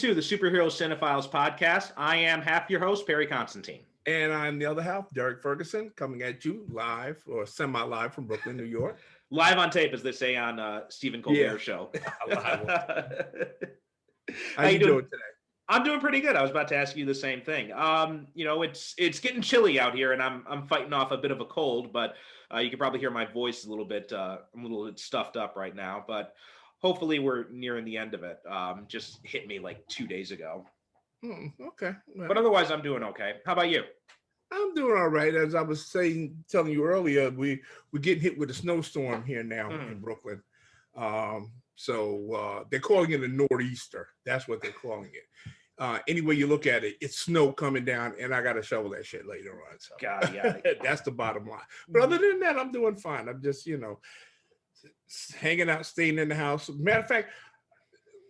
to the Superhero Cinephiles podcast. I am half your host, Perry Constantine. And I'm the other half, Derek Ferguson, coming at you live or semi-live from Brooklyn, New York. Live on tape, as they say on Stephen Colbert's show. Live on tape. How you doing today? I'm doing pretty good. I was about to ask you the same thing. It's getting chilly out here, and I'm fighting off a bit of a cold, but you can probably hear my voice a little bit. I'm a little bit stuffed up right now, but hopefully we're nearing the end of it. Just hit me like 2 days ago. Okay. Well, but otherwise, I'm doing okay. How about you? I'm doing all right. As I was telling you earlier, we're getting hit with a snowstorm here now in Brooklyn. So they're calling it a nor'easter. That's what they're calling it. Any way you look at it, it's snow coming down, and I got to shovel that shit later on. So God, yeah. That's the bottom line. But other than that, I'm doing fine. I'm just, hanging out, staying in the house. Matter of fact,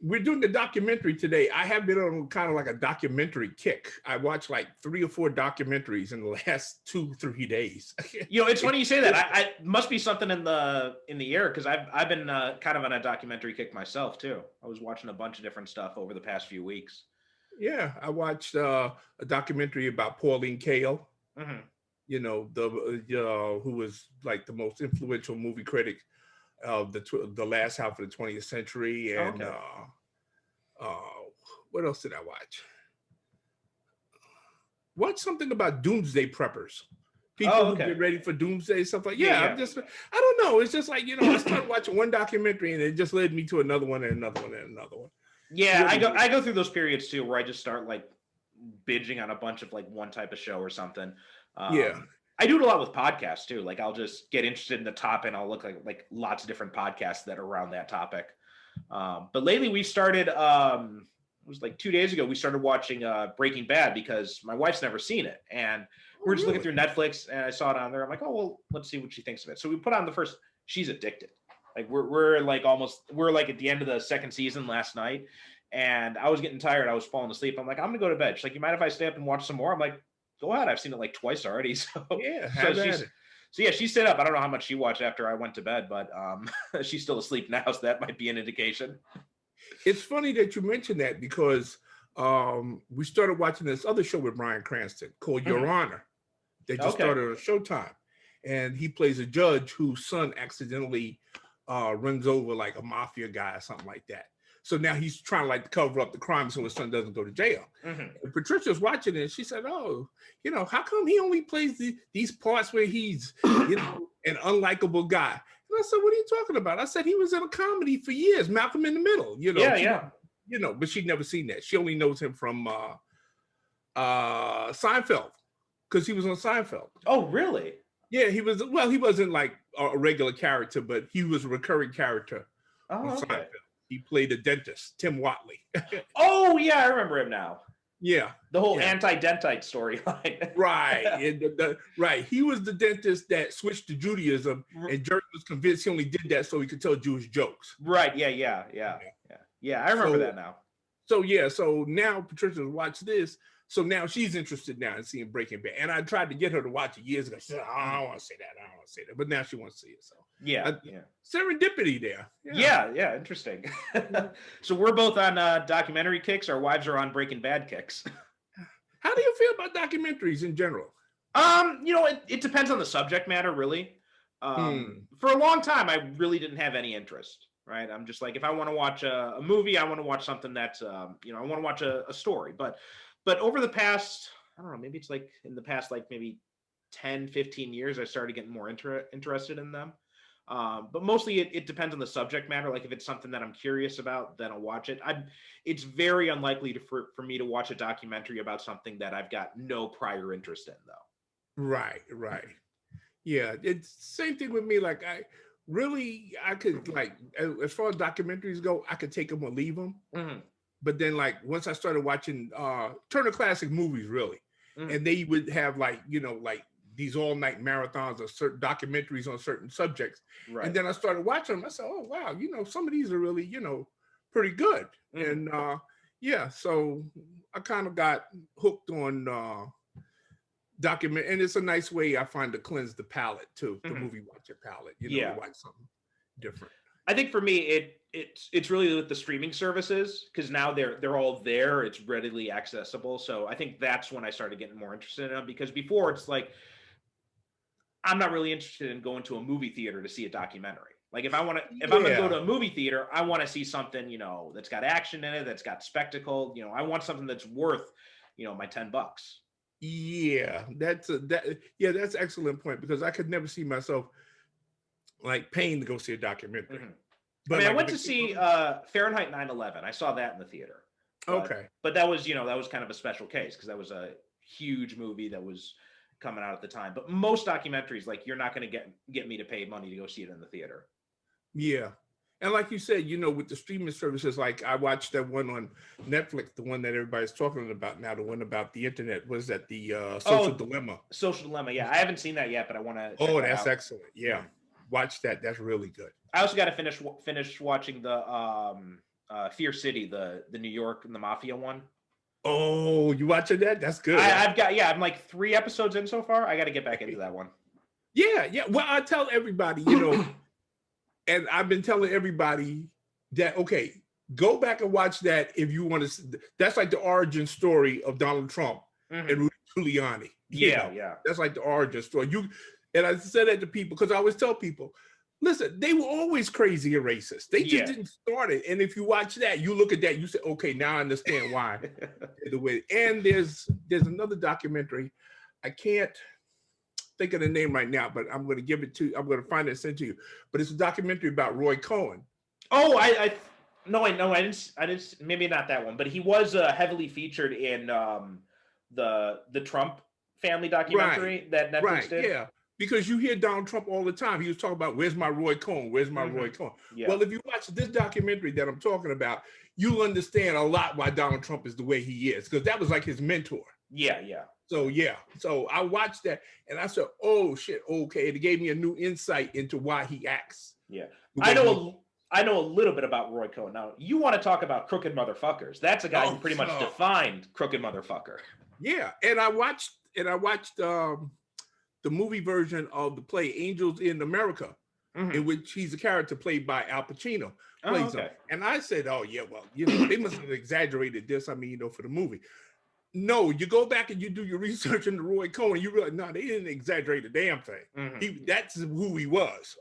we're doing the documentary today. I have been on kind of like a documentary kick. I watched like 3 or 4 documentaries in the last 2-3 days. It's funny you say that. I must be something in the air, because I've been kind of on a documentary kick myself too. I was watching a bunch of different stuff over the past few weeks. Yeah, I watched a documentary about Pauline Kael. Who was like the most influential movie critic of the last half of the 20th century. And what else did I watch? Watch something about doomsday preppers. People who get ready for doomsday, stuff like I don't know. It's just like, I started watching one documentary and it just led me to another one and another one and another one. Yeah, I go through those periods too where I just start like binging on a bunch of like one type of show or something. I do it a lot with podcasts too. Like I'll just get interested in the topic and I'll look like lots of different podcasts that are around that topic. But lately we started, it was like 2 days ago, we started watching Breaking Bad because my wife's never seen it. And we're just looking through Netflix and I saw it on there. I'm like, oh, well, let's see what she thinks of it. So we put on the first, she's addicted. Like we're like at the end of the second season last night. And I was getting tired. I was falling asleep. I'm like, I'm gonna go to bed. She's like, you mind if I stay up and watch some more? I'm like, go ahead. I've seen it like twice already. So she stayed up. I don't know how much she watched after I went to bed, but she's still asleep now, so that might be an indication. It's funny that you mentioned that because we started watching this other show with Bryan Cranston called Your Honor. They just started on Showtime, and he plays a judge whose son accidentally runs over like a mafia guy or something like that. So now he's trying to like cover up the crime so his son doesn't go to jail. And Patricia's watching it and she said, oh, how come he only plays these parts where he's, an unlikable guy? And I said, what are you talking about? I said, he was in a comedy for years, Malcolm in the Middle, but she'd never seen that. She only knows him from Seinfeld because he was on Seinfeld. Oh, really? Yeah, he wasn't like a regular character, but he was a recurring character on Seinfeld. He played a dentist, Tim Watley. Oh, yeah, I remember him now. Yeah. The whole anti-dentite storyline. Right. Right. He was the dentist that switched to Judaism, and Jerry was convinced he only did that so he could tell Jewish jokes. Right. Yeah. I remember that now. So now Patricia's watched this. So now she's interested now in seeing Breaking Bad. And I tried to get her to watch it years ago. She said, I don't want to say that. But now she wants to see it. So serendipity there. Yeah, interesting. So we're both on documentary kicks. Our wives are on Breaking Bad kicks. How do you feel about documentaries in general? It depends on the subject matter, really. For a long time, I really didn't have any interest. Right. I'm just like, if I want to watch a movie, I want to watch something that's, I want to watch a story. But over the past, I don't know, maybe it's like in the past, like maybe 10, 15 years, I started getting more interested in them. But mostly it depends on the subject matter. Like if it's something that I'm curious about, then I'll watch it. It's very unlikely for me to watch a documentary about something that I've got no prior interest in, though. Right. Yeah, it's same thing with me. Like I could like, as far as documentaries go, I could take them or leave them. But then like once I started watching Turner Classic Movies, really, and they would have like, like these all night marathons of certain documentaries on certain subjects. Right. And then I started watching them. I said, oh, wow, some of these are really, pretty good. And so I kind of got hooked on document. And it's a nice way I find to cleanse the palate too, the movie watching palate, to watch something different. I think for me, it's really with the streaming services because now they're all there. It's readily accessible. So I think that's when I started getting more interested in them because before it's like I'm not really interested in going to a movie theater to see a documentary. Like if I'm gonna go Yeah. to a movie theater, I want to see something, that's got action in it, that's got spectacle. I want something that's worth, my $10. Yeah, that's an excellent point because I could never see myself like paying to go see a documentary. Mm-hmm. I But mean, I like if went it to came see on, Fahrenheit 9/11. I saw that in the theater, but okay. that was that was kind of a special case because that was a huge movie that was coming out at the time. But most documentaries, like you're not going to get me to pay money to go see it in the theater. Yeah. And like you said, with the streaming services, like I watched that one on Netflix, the one that everybody's talking about now, the one about the internet, was that the Social Oh, Dilemma. Social Dilemma. Yeah, I haven't seen that yet, but I want to check Oh, that that's out. excellent. Yeah. Mhm. Watch that. That's really good. I also got to finish watching the Fear City, the New York and the Mafia one. Oh, you watching that? That's good. I'm like 3 episodes in so far. I got to get back into that one. Yeah, yeah. Well, I tell everybody, and I've been telling everybody that, okay, go back and watch that if you want to. That's like the origin story of Donald Trump and Rudy Giuliani. Yeah. That's like the origin story. And I said that to people because I always tell people, listen, they were always crazy and racist. They just didn't start it. And if you watch that, you look at that, you say, okay, now I understand why. The way. And there's another documentary. I can't think of the name right now, but I'm going to give it to you. I'm going to find it and send it to you. But it's a documentary about Roy Cohn. Oh, I didn't. Maybe not that one, but he was heavily featured in the Trump family documentary that Netflix did. Yeah, because you hear Donald Trump all the time. He was talking about, where's my Roy Cohn? Where's my Roy Cohn? Yeah. Well, if you watch this documentary that I'm talking about, you'll understand a lot why Donald Trump is the way he is, because that was like his mentor. Yeah. So I watched that and I said, oh shit, okay. It gave me a new insight into why he acts. Yeah. I know a little bit about Roy Cohn. Now, you want to talk about crooked motherfuckers. That's a guy who pretty much defined crooked motherfucker. Yeah. And I watched the movie version of the play Angels in America, in which he's a character played by Al Pacino. And I said, oh yeah, well, they must have exaggerated this. I mean, for the movie. No, you go back and you do your research into Roy Cohn, and you realize, no, they didn't exaggerate a damn thing. That's who he was.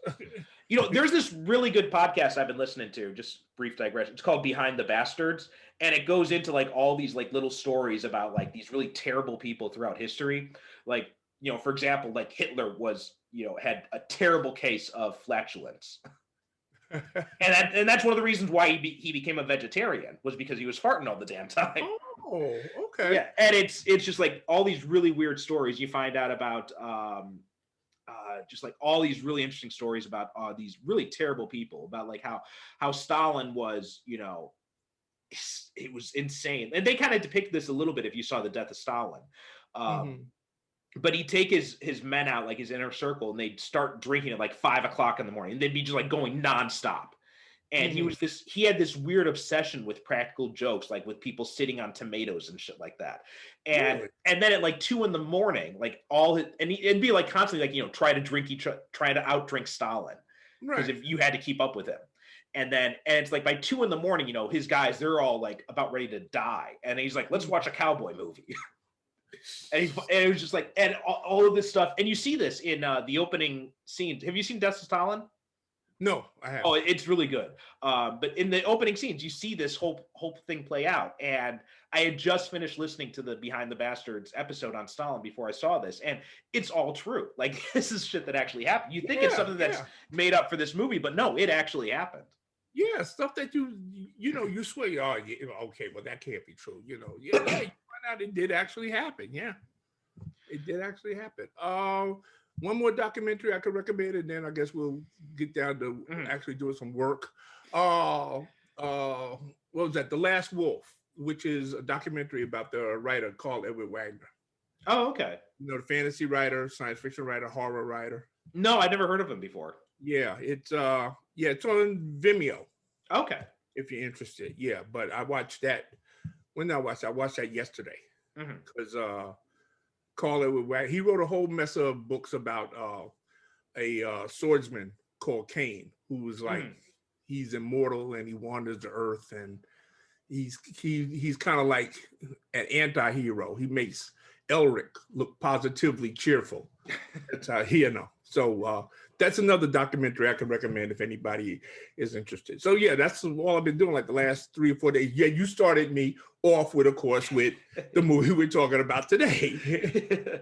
There's this really good podcast I've been listening to, just brief digression. It's called Behind the Bastards. And it goes into like all these like little stories about like these really terrible people throughout history. Like, for example, like Hitler was, had a terrible case of flatulence. and that's one of the reasons why he became a vegetarian, was because he was farting all the damn time. Oh, okay. Yeah, and it's just like all these really weird stories you find out about, just like all these really interesting stories about these really terrible people, about like how Stalin was, it was insane. And they kind of depict this a little bit if you saw The Death of Stalin. But he'd take his men out, like his inner circle, and they'd start drinking at like 5 o'clock in the morning. And they'd be just like going nonstop. And he had this weird obsession with practical jokes, like with people sitting on tomatoes and shit like that. And then at like 2 in the morning, like it'd be like constantly like, try to outdrink Stalin. Because if you had to keep up with him. And it's like by 2 in the morning, his guys, they're all like about ready to die. And he's like, let's watch a cowboy movie. And it was just like, and all of this stuff. And you see this in the opening scenes. Have you seen Death of Stalin? No, I haven't. Oh, it's really good. But in the opening scenes, you see this whole thing play out. And I had just finished listening to the Behind the Bastards episode on Stalin before I saw this. And it's all true. Like, this is shit that actually happened. You think it's something that's made up for this movie, but no, it actually happened. Yeah, stuff that you swear, oh, yeah, okay, well, that can't be true. You find out it did actually happen. Yeah, it did actually happen. One more documentary I could recommend, and then I guess we'll get down to actually doing some work. What was that? The Last Wolf, which is a documentary about the writer called Edward Wagner. Oh, okay. The fantasy writer, science fiction writer, horror writer. No, I never heard of him before. Yeah, it's on Vimeo. Okay. If you're interested, yeah. But I watched that. When did I watch that? I watched that yesterday because Carl Edward Wagner, he wrote a whole mess of books about a swordsman called Cain, who was like he's immortal and he wanders the earth, and he's kind of like an anti-hero. He makes Elric look positively cheerful. That's how So that's another documentary I can recommend if anybody is interested. So yeah, that's all I've been doing like the last 3 or 4 days. Yeah, you started me off with, of course, with the movie we're talking about today.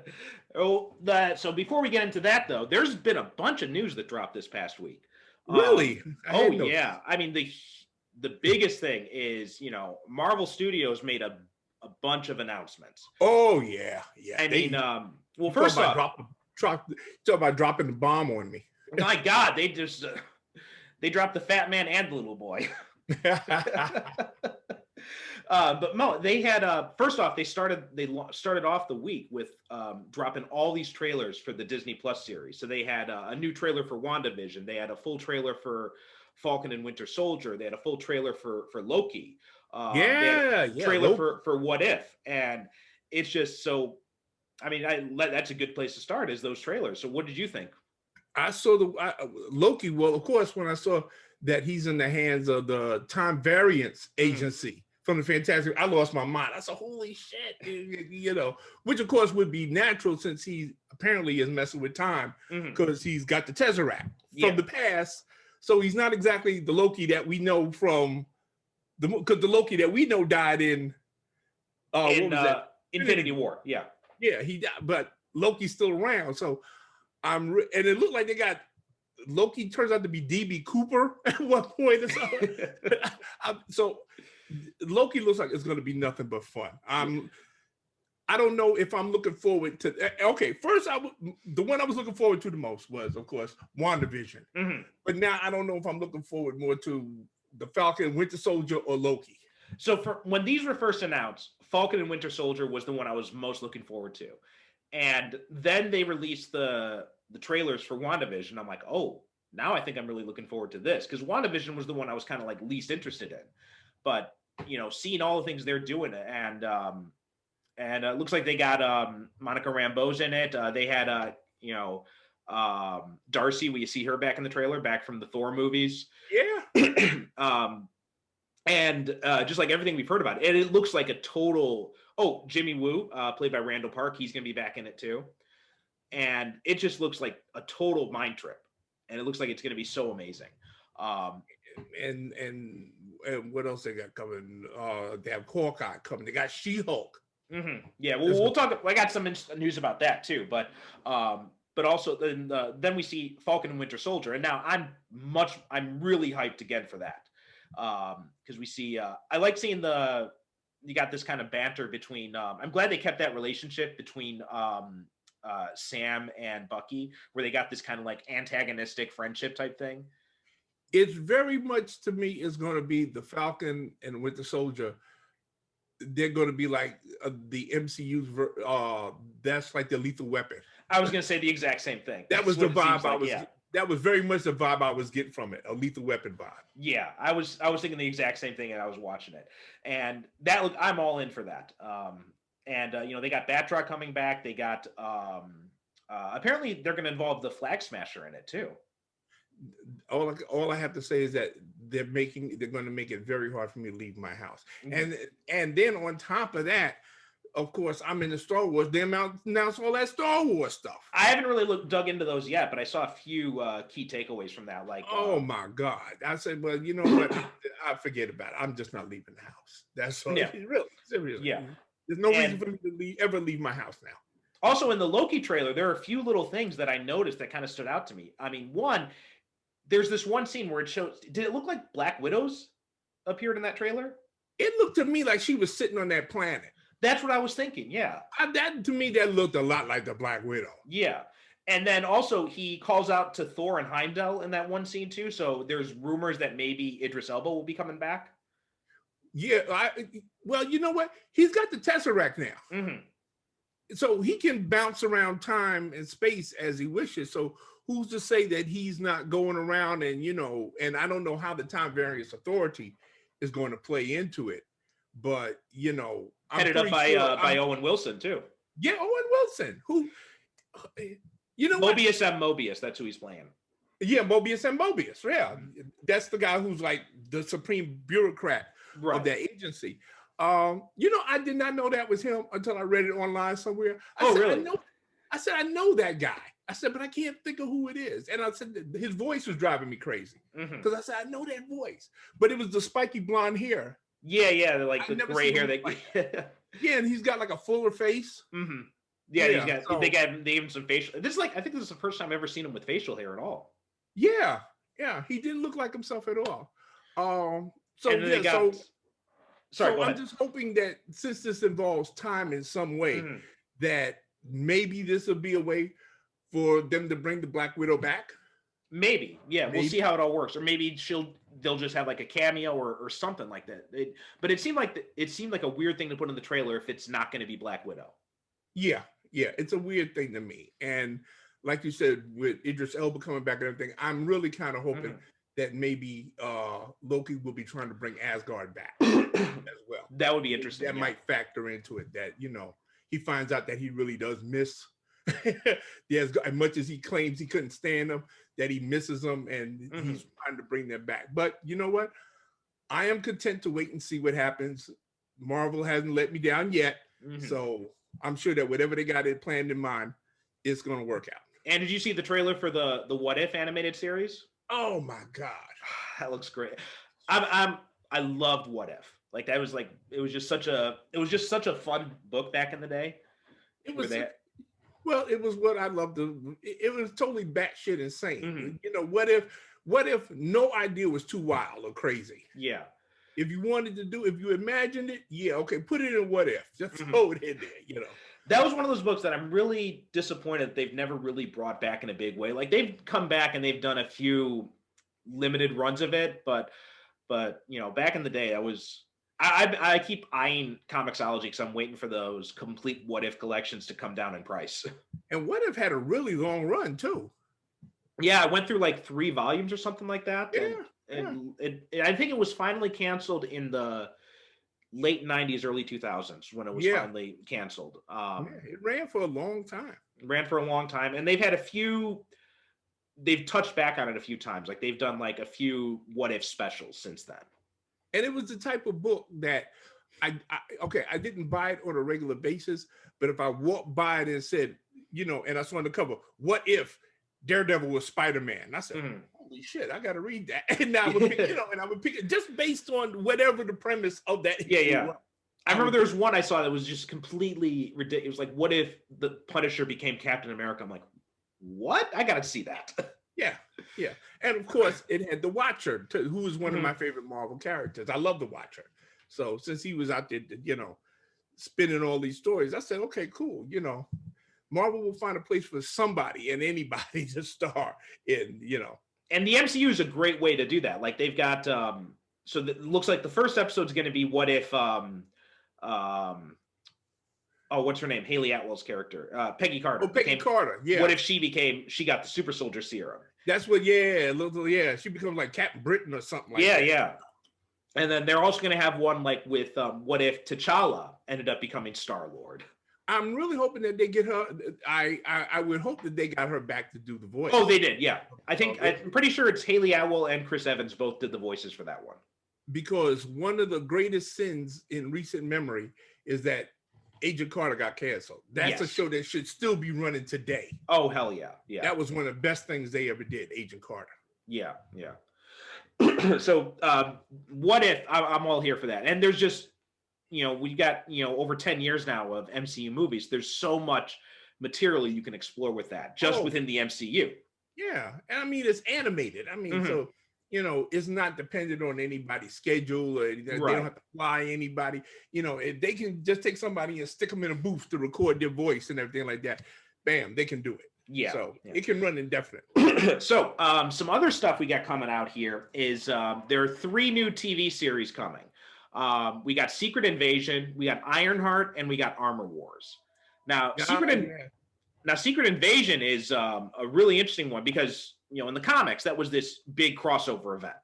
So before we get into that, though, there's been a bunch of news that dropped this past week. Really? Yeah. I mean, the biggest thing is, Marvel Studios made a bunch of announcements. Oh yeah. I mean, well, first off, talk about dropping the bomb on me. My God, they just they dropped the fat man and the little boy. But Mo, they had first off, they started off the week with dropping all these trailers for the Disney Plus series. So they had a new trailer for WandaVision. They had a full trailer for Falcon and Winter Soldier. They had a full trailer for Loki. Trailer for What If, and it's just so. I mean, that's a good place to start, is those trailers. So what did you think? I saw Loki. Well, of course, when I saw that he's in the hands of the Time Variance Agency from the Fantastic, I lost my mind. I said, holy shit, which of course would be natural since he apparently is messing with time because he's got the Tesseract from the past. So he's not exactly the Loki that we know from because the Loki that we know died in what was that? Infinity War. Yeah. Yeah, he died, but Loki's still around. So and it looked like they got Loki turns out to be DB Cooper at one point. So Loki looks like it's going to be nothing but fun. I don't know if I'm looking forward to. Okay, first the one I was looking forward to the most was, of course, WandaVision. But now I don't know if I'm looking forward more to the Falcon, Winter Soldier, or Loki. So when these were first announced, Falcon and Winter Soldier was the one I was most looking forward to. And then they released the trailers for WandaVision. I'm like, oh, now I think I'm really looking forward to this. Because WandaVision was the one I was kind of like least interested in. But, seeing all the things they're doing, and it looks like they got Monica Rambeau's in it. They had, Darcy, we see her back in the trailer, back from the Thor movies. Yeah. And just like everything we've heard about it, it looks like a total. Oh, Jimmy Woo, played by Randall Park, he's going to be back in it too. And it just looks like a total mind trip, and it looks like it's going to be so amazing. And what else they got coming? They have Hawkeye coming. They got She-Hulk. Yeah, we'll talk. I got some news about that too, but also then we see Falcon and Winter Soldier, and now I'm really hyped again for that. Because we see I like seeing you got this kind of banter between I'm glad they kept that relationship between Sam and Bucky, where they got this kind of like antagonistic friendship type thing. It's very much, to me, is going to be the Falcon and Winter Soldier. They're going to be like the MCU's that's like the Lethal Weapon. I was going to say the exact same thing. That was the vibe I was. That was very much the vibe I was getting from it, a Lethal Weapon vibe. Yeah, I was thinking the exact same thing, and I was watching it, and I'm all in for that. They got Batroc coming back. They got apparently they're going to involve the Flag Smasher in it too. All I have to say is that they're going to make it very hard for me to leave my house, and then on top of that, of course, I'm in the Star Wars. They announced all that Star Wars stuff. I haven't really dug into those yet, but I saw a few key takeaways from that. Like, oh my God! I said, well, you know what? I forget about it. I'm just not leaving the house. That's all. Yeah. Really, seriously. Yeah. There's no reason for me to ever leave my house now. Also, in the Loki trailer, there are a few little things that I noticed that kind of stood out to me. I mean, one, there's this one scene where it shows. Did it look like Black Widows appeared in that trailer? It looked to me like she was sitting on that planet. That's what I was thinking, yeah. To me, that looked a lot like the Black Widow. Yeah. And then also he calls out to Thor and Heimdall in that one scene too. So there's rumors that maybe Idris Elba will be coming back. Yeah. Well, you know what? He's got the Tesseract now. So he can bounce around time and space as he wishes. So who's to say that he's not going around and I don't know how the Time Variance Authority is going to play into it. But, headed up by Owen Wilson, too. Yeah, Owen Wilson, who, Mobius M. Mobius, that's who he's playing. Yeah, Mobius and Mobius. Yeah, that's the guy who's like the supreme bureaucrat of that agency. I did not know that was him until I read it online somewhere. Really? I know that guy. I said, but I can't think of who it is. And I said his voice was driving me crazy because I said I know that voice, but it was the spiky blonde hair. Yeah, like the gray hair. Yeah, and he's got like a fuller face. Yeah, they gave him some facial. This is like, I think this is the first time I've ever seen him with facial hair at all. Yeah, he didn't look like himself at all. I'm just hoping that since this involves time in some way, that maybe this will be a way for them to bring the Black Widow back. Maybe, we'll see how it all works, or maybe they'll just have like a cameo or something like that. But it seemed like a weird thing to put in the trailer if it's not going to be Black Widow. Yeah, it's a weird thing to me. And like you said, with Idris Elba coming back and everything, I'm really kind of hoping that maybe Loki will be trying to bring Asgard back as well. That would be interesting. That might factor into it, that he finds out that he really does miss as much as he claims he couldn't stand them, that he misses them, and he's trying to bring them back. But you know what? I am content to wait and see what happens. Marvel hasn't let me down yet, so I'm sure that whatever they got it planned in mind, it's going to work out. And did you see the trailer for the What If animated series? Oh my god, that looks great. I loved What If. Like that was like it was just such a fun book back in the day. It was it was what I loved. It was totally batshit insane. What if no idea was too wild or crazy? Yeah. If you wanted to do, if you imagined it, put it in What If. Just throw it in there, That was one of those books that I'm really disappointed that they've never really brought back in a big way. Like they've come back and they've done a few limited runs of it, but back in the day, I keep eyeing Comixology because I'm waiting for those complete What If collections to come down in price. And What If had a really long run too. Yeah, I went through like 3 volumes or something like that. Yeah. And I think it was finally canceled in the late 90s, early 2000s when it was finally canceled. It ran for a long time. And they've touched back on it a few times. Like they've done like a few What If specials since then. And it was the type of book that I didn't buy it on a regular basis, but if I walked by it and said, and I saw on the cover, what if Daredevil was Spider-Man? And I said, holy shit, I got to read that. And I would pick, and I would pick it just based on whatever the premise of that. Yeah. I remember there was one I saw that was just completely ridiculous. It was like, what if the Punisher became Captain America? I'm like, what? I got to see that. Yeah. And of course, it had the Watcher, who is one of my favorite Marvel characters. I love the Watcher. So since he was out there, spinning all these stories, I said, okay, cool. Marvel will find a place for somebody and anybody to star in, And the MCU is a great way to do that. Like they've got, it looks like the first episode is going to be what if, what's her name? Haley Atwell's character, Peggy Carter. Peggy Carter, yeah. What if she got the super soldier serum? That's what, she becomes like Captain Britain or something like that. Yeah. And then they're also going to have one like with what if T'Challa ended up becoming Star-Lord? I'm really hoping that they get her. I would hope that they got her back to do the voice. Oh, they did, yeah. I'm pretty sure it's Haley Atwell and Chris Evans both did the voices for that one. Because one of the greatest sins in recent memory is that Agent Carter got canceled. That's a show that should still be running today. Oh, hell yeah. That was one of the best things they ever did, Agent Carter. Yeah. So what if, I'm all here for that. And there's just, we got, over 10 years now of MCU movies. There's so much material you can explore with that just within the MCU. Yeah. And I mean, it's animated. I mean, so, it's not dependent on anybody's schedule, or they don't have to fly anybody. If they can just take somebody and stick them in a booth to record their voice and everything like that, bam, they can do it. Yeah. So it can run indefinitely. So some other stuff we got coming out here is there are 3 new TV series coming. We got Secret Invasion, we got Ironheart, and we got Armor Wars. Now, Secret Invasion is a really interesting one because, in the comics, that was this big crossover event,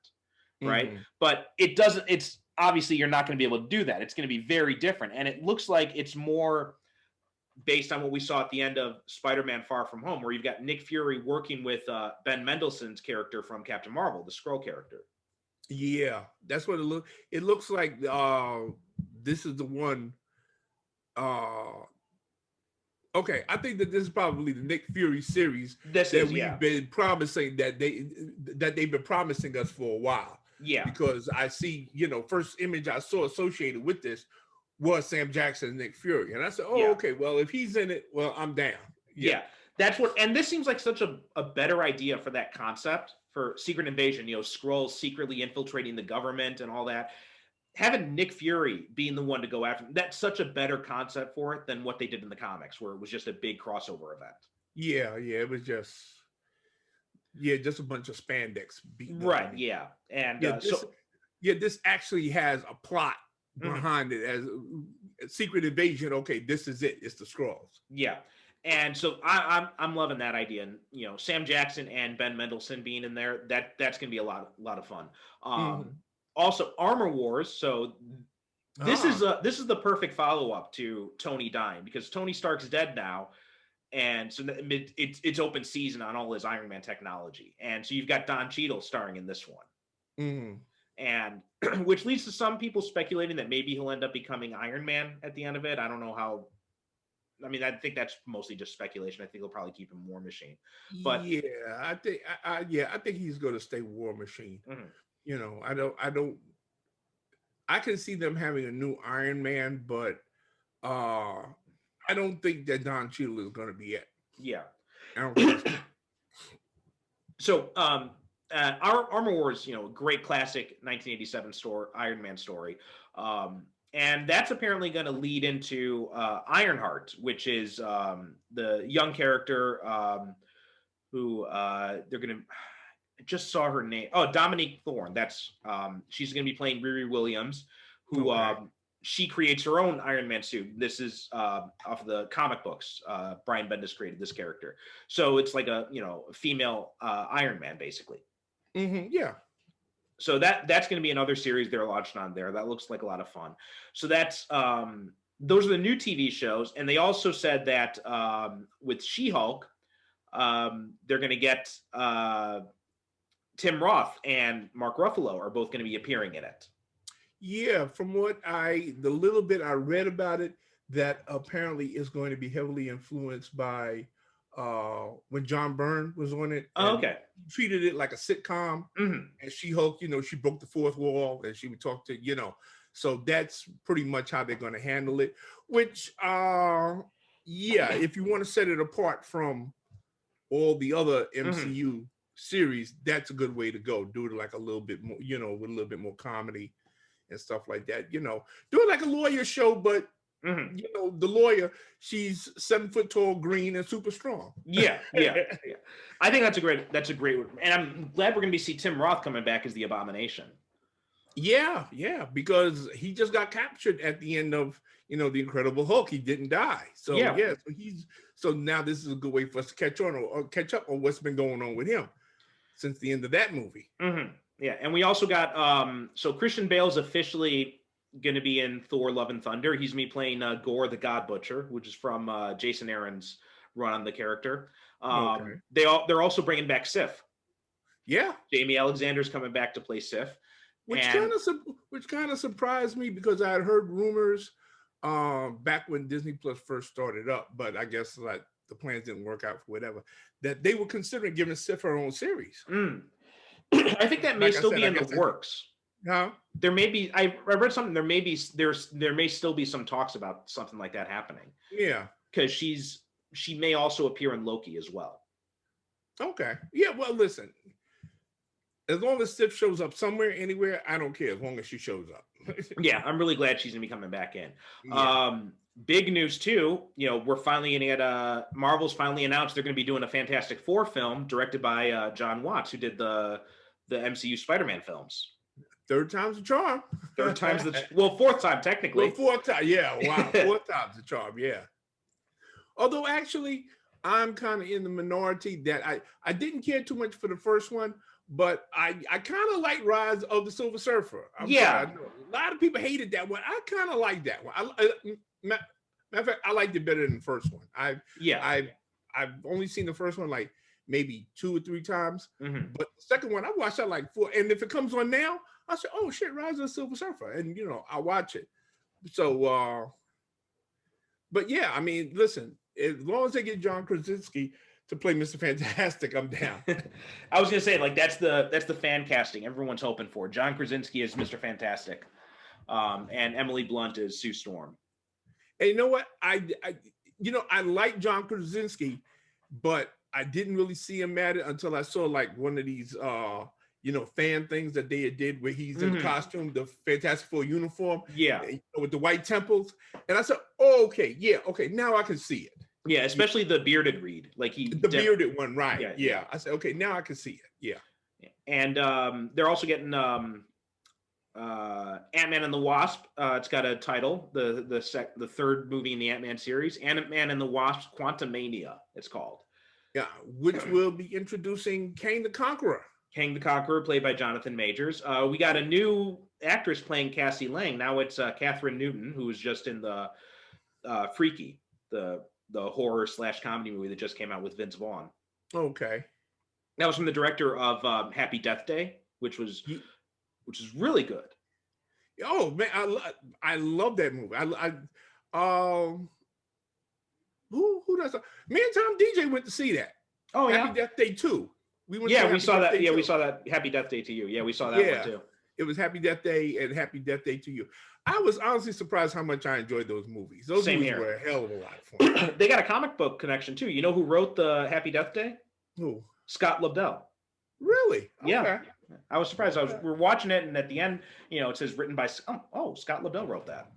right? But it's obviously you're not going to be able to do that. It's going to be very different. And it looks like it's more based on what we saw at the end of Spider-Man Far From Home, where you've got Nick Fury working with Ben Mendelsohn's character from Captain Marvel, the Skrull character. Yeah, that's what it looks like. This is the one. Okay, I think that this is probably the Nick Fury series we've been promising that they've been promising us for a while. Yeah, because I see, first image I saw associated with this was Sam Jackson and Nick Fury, and I said, "Oh, okay. Well, if he's in it, well, I'm down." Yeah, that's what. And this seems like such a better idea for that concept for Secret Invasion. Skrulls secretly infiltrating the government and all that. Having Nick Fury being the one to go after, that's such a better concept for it than what they did in the comics, where it was just a big crossover event. Yeah, it was just a bunch of spandex beating. Right, yeah. And this actually has a plot behind it as Secret Invasion. Okay, this is it. It's the Skrulls. Yeah. And so I'm loving that idea. And Sam Jackson and Ben Mendelsohn being in there, that's gonna be a lot of fun. Also, Armor Wars. So this is the perfect follow-up to Tony dying, because Tony Stark's dead now, and so it's open season on all his Iron Man technology, and so you've got Don Cheadle starring in this one, and which leads to some people speculating that maybe he'll end up becoming Iron Man at the end of it. I don't know how. I mean, I think that's mostly just speculation. I think they'll probably keep him War Machine, but I think he's going to stay War Machine. I can see them having a new Iron Man, but I don't think that Don Cheadle is going to be it. Yeah. I don't think so. Our Armor Wars, great classic 1987 Iron Man story. And that's apparently going to lead into Ironheart, which is the young character who they're going to. I just saw her name. Oh, Dominique Thorne. That's she's going to be playing Riri Williams, who she creates her own Iron Man suit. This is off of the comic books. Brian Bendis created this character, so it's like a female Iron Man basically. Yeah. So that's going to be another series they're launching on there. That looks like a lot of fun. So that's those are the new TV shows, and they also said that with She-Hulk, they're going to get. Tim Roth and Mark Ruffalo are both going to be appearing in it. Yeah, from what the little bit I read about it, that apparently is going to be heavily influenced by when John Byrne was on it. Okay. Treated it like a sitcom. And She-Hulk, she broke the fourth wall and she would talk to, so that's pretty much how they're going to handle it, which, if you want to set it apart from all the other MCU series, that's a good way to go. Do it like a little bit more, with a little bit more comedy and stuff like that. Do it like a lawyer show, but the lawyer, she's 7 foot tall, green, and super strong. Yeah. I think that's a great one. And I'm glad we're gonna see Tim Roth coming back as the Abomination. Yeah, because he just got captured at the end of the Incredible Hulk. He didn't die. So so now this is a good way for us to catch up on what's been going on with him since the end of that movie. Yeah, and we also got so Christian Bale's officially going to be in Thor: Love and Thunder. He's going to be playing Gore the God Butcher, which is from Jason Aaron's run on the character. They're also bringing back Sif. Yeah, Jamie Alexander's coming back to play Sif, which kind of surprised me, because I had heard rumors back when Disney Plus first started up, but I guess like the plans didn't work out for whatever, that they were considering giving Sif her own series. I think that may still be in the works. Huh? There may be. I read something. There may still be some talks about something like that happening. Yeah, because she may also appear in Loki as well. Okay. Yeah. Well, listen. As long as Sif shows up somewhere, anywhere, I don't care. As long as she shows up. Yeah, I'm really glad she's gonna be coming back in. Yeah. Big news too. We're finally gonna get Marvel's finally announced they're gonna be doing a Fantastic Four film directed by John Watts, who did the MCU Spider-Man films. Third time's the charm. Fourth time technically. Well, fourth time, yeah. Wow, fourth time's the charm, yeah. Although actually, I'm kind of in the minority that I didn't care too much for the first one, but I kind of like Rise of the Silver Surfer. A lot of people hated that one. I kind of like that one. Matter of fact, I liked it better than the first one. Yeah. I've only seen the first one like maybe 2 or 3 times, Mhm. but the second one I watched that like 4. And if it comes on now, I say, "Oh shit, Rise of the Silver Surfer," and I watch it. So, but yeah, I mean, listen, as long as they get John Krasinski to play Mr. Fantastic, I'm down. I was gonna say, like, that's the fan casting everyone's hoping for. John Krasinski is Mr. Fantastic, and Emily Blunt is Sue Storm. And you know what? I like John Krasinski, but I didn't really see him at it until I saw like one of these fan things that they did where he's in the costume, the Fantastic Four uniform, with the white temples. And I said, "Oh, okay, yeah, okay, now I can see it." Yeah, especially the bearded Reed, like the bearded one, right? Yeah. I said, "Okay, now I can see it." Yeah. And they're also getting Ant-Man and the Wasp. It's got a title, the third movie in the Ant-Man series, Ant-Man and the Wasp: Quantumania. It's called. Yeah, which will be introducing Kang the Conqueror. Kang the Conqueror, played by Jonathan Majors. We got a new actress playing Cassie Lang. Now it's Catherine Newton, who was just in the Freaky, the horror / comedy movie that just came out with Vince Vaughn. Okay. That was from the director of Happy Death Day, which is really good. Oh man, I love that movie. Who does that? Me and Tom DJ went to see that. Oh yeah, Happy Death Day 2. We saw that. Yeah, we saw that Happy Death Day to You. Yeah, we saw that one too. It was Happy Death Day and Happy Death Day to You. I was honestly surprised how much I enjoyed those movies. Those movies were a hell of a lot of fun. They got a comic book connection too. You know who wrote the Happy Death Day? Who? Scott Lobdell. Really? Okay. Yeah. I was surprised. We're watching it, and at the end, it says written by Scott Lobdell wrote that.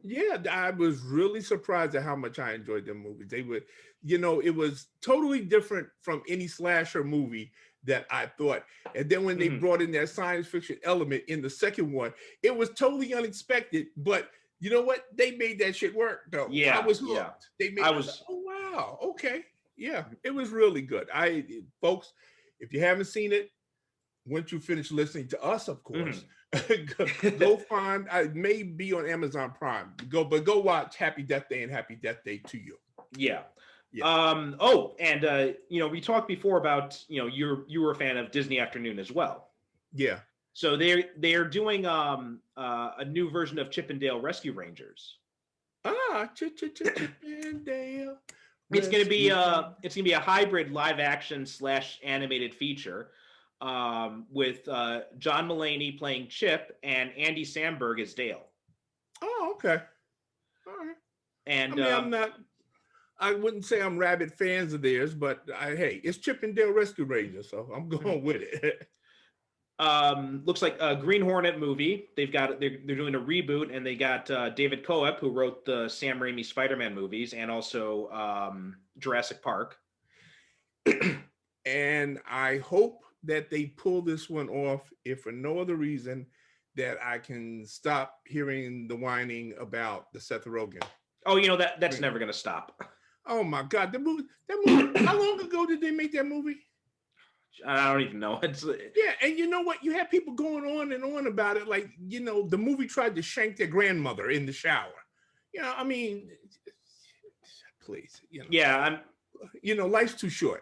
Yeah, I was really surprised at how much I enjoyed them movies. They were, it was totally different from any slasher movie that I thought. And then when they brought in that science fiction element in the second one, it was totally unexpected. But you know what? They made that shit work, though. Yeah, I was hooked. Yeah. Oh wow, okay, yeah, it was really good. Folks, if you haven't seen it, once you finish listening to us, of course, go find. It may be on Amazon Prime. Go watch Happy Death Day and Happy Death Day to You. Yeah. We talked before about you were a fan of Disney Afternoon as well. Yeah. So they're doing a new version of Chip 'n Dale Rescue Rangers. Chip 'n Dale. It's gonna be a hybrid live action / animated feature with John Mulaney playing Chip and Andy Samberg as Dale. Oh, okay. All right. And I wouldn't say I'm rabid fans of theirs, but hey, it's Chip 'n Dale Rescue Rangers, so I'm going with it. Looks like a Green Hornet movie. They're doing a reboot, and they got David Coep, who wrote the Sam Raimi Spider-Man movies and also Jurassic Park. And I hope that they pull this one off, if for no other reason, that I can stop hearing the whining about the Seth Rogen. Oh, that's never going to stop. Oh my God, that movie. How long ago did they make that movie? I don't even know. Yeah, and you know what? You have people going on and on about it, like the movie tried to shank their grandmother in the shower. I mean, please. Yeah, life's too short.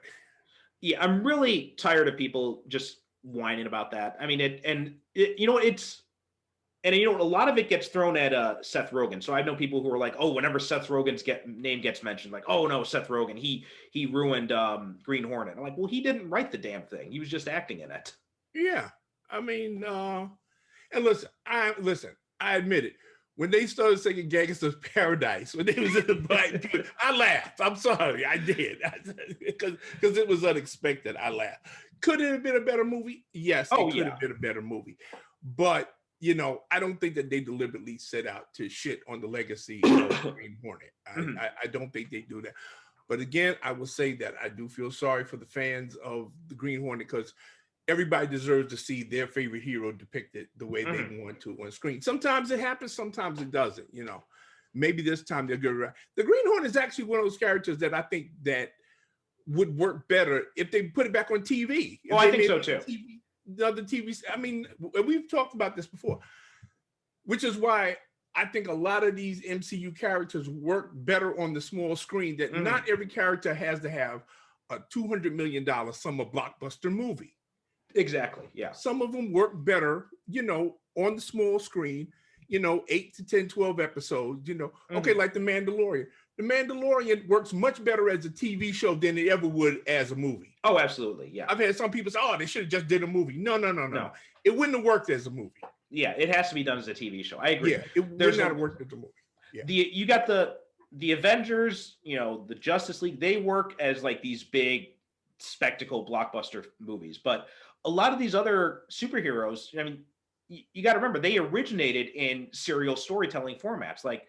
Yeah, I'm really tired of people just whining about that. I mean, a lot of it gets thrown at Seth Rogen. So I know people who are like, oh, whenever Seth Rogen's name gets mentioned, like, oh no, Seth Rogen, he ruined Green Hornet. I'm like, well, he didn't write the damn thing. He was just acting in it. Yeah, I mean, and listen, I admit it. When they started singing Gangsta's Paradise, when they was in the Black Dude, I laughed. I'm sorry, I did. Because it was unexpected. I laughed. Could it have been a better movie? Yes, it could have been a better movie. But, I don't think that they deliberately set out to shit on the legacy of Green Hornet. I don't think they do that. But again, I will say that I do feel sorry for the fans of the Green Hornet, because everybody deserves to see their favorite hero depicted the way they want to on screen. Sometimes it happens, sometimes it doesn't. Maybe this time they'll get it right. The Green Hornet is actually one of those characters that I think that would work better if they put it back on TV. Oh, I think so too. The other TV. I mean, we've talked about this before, which is why I think a lot of these MCU characters work better on the small screen, that not every character has to have a $200 million summer blockbuster movie. Exactly. Yeah. Some of them work better, on the small screen, 8 to 10, 12 episodes, okay, like The Mandalorian. The Mandalorian works much better as a TV show than it ever would as a movie. Oh, absolutely. Yeah. I've had some people say, oh, they should have just did a movie. No. It wouldn't have worked as a movie. Yeah, it has to be done as a TV show. I agree. Yeah, it would not have worked as a movie. Yeah. You got the Avengers, the Justice League, they work as like these big spectacle blockbuster movies. But a lot of these other superheroes, I mean, you got to remember, they originated in serial storytelling formats. Like,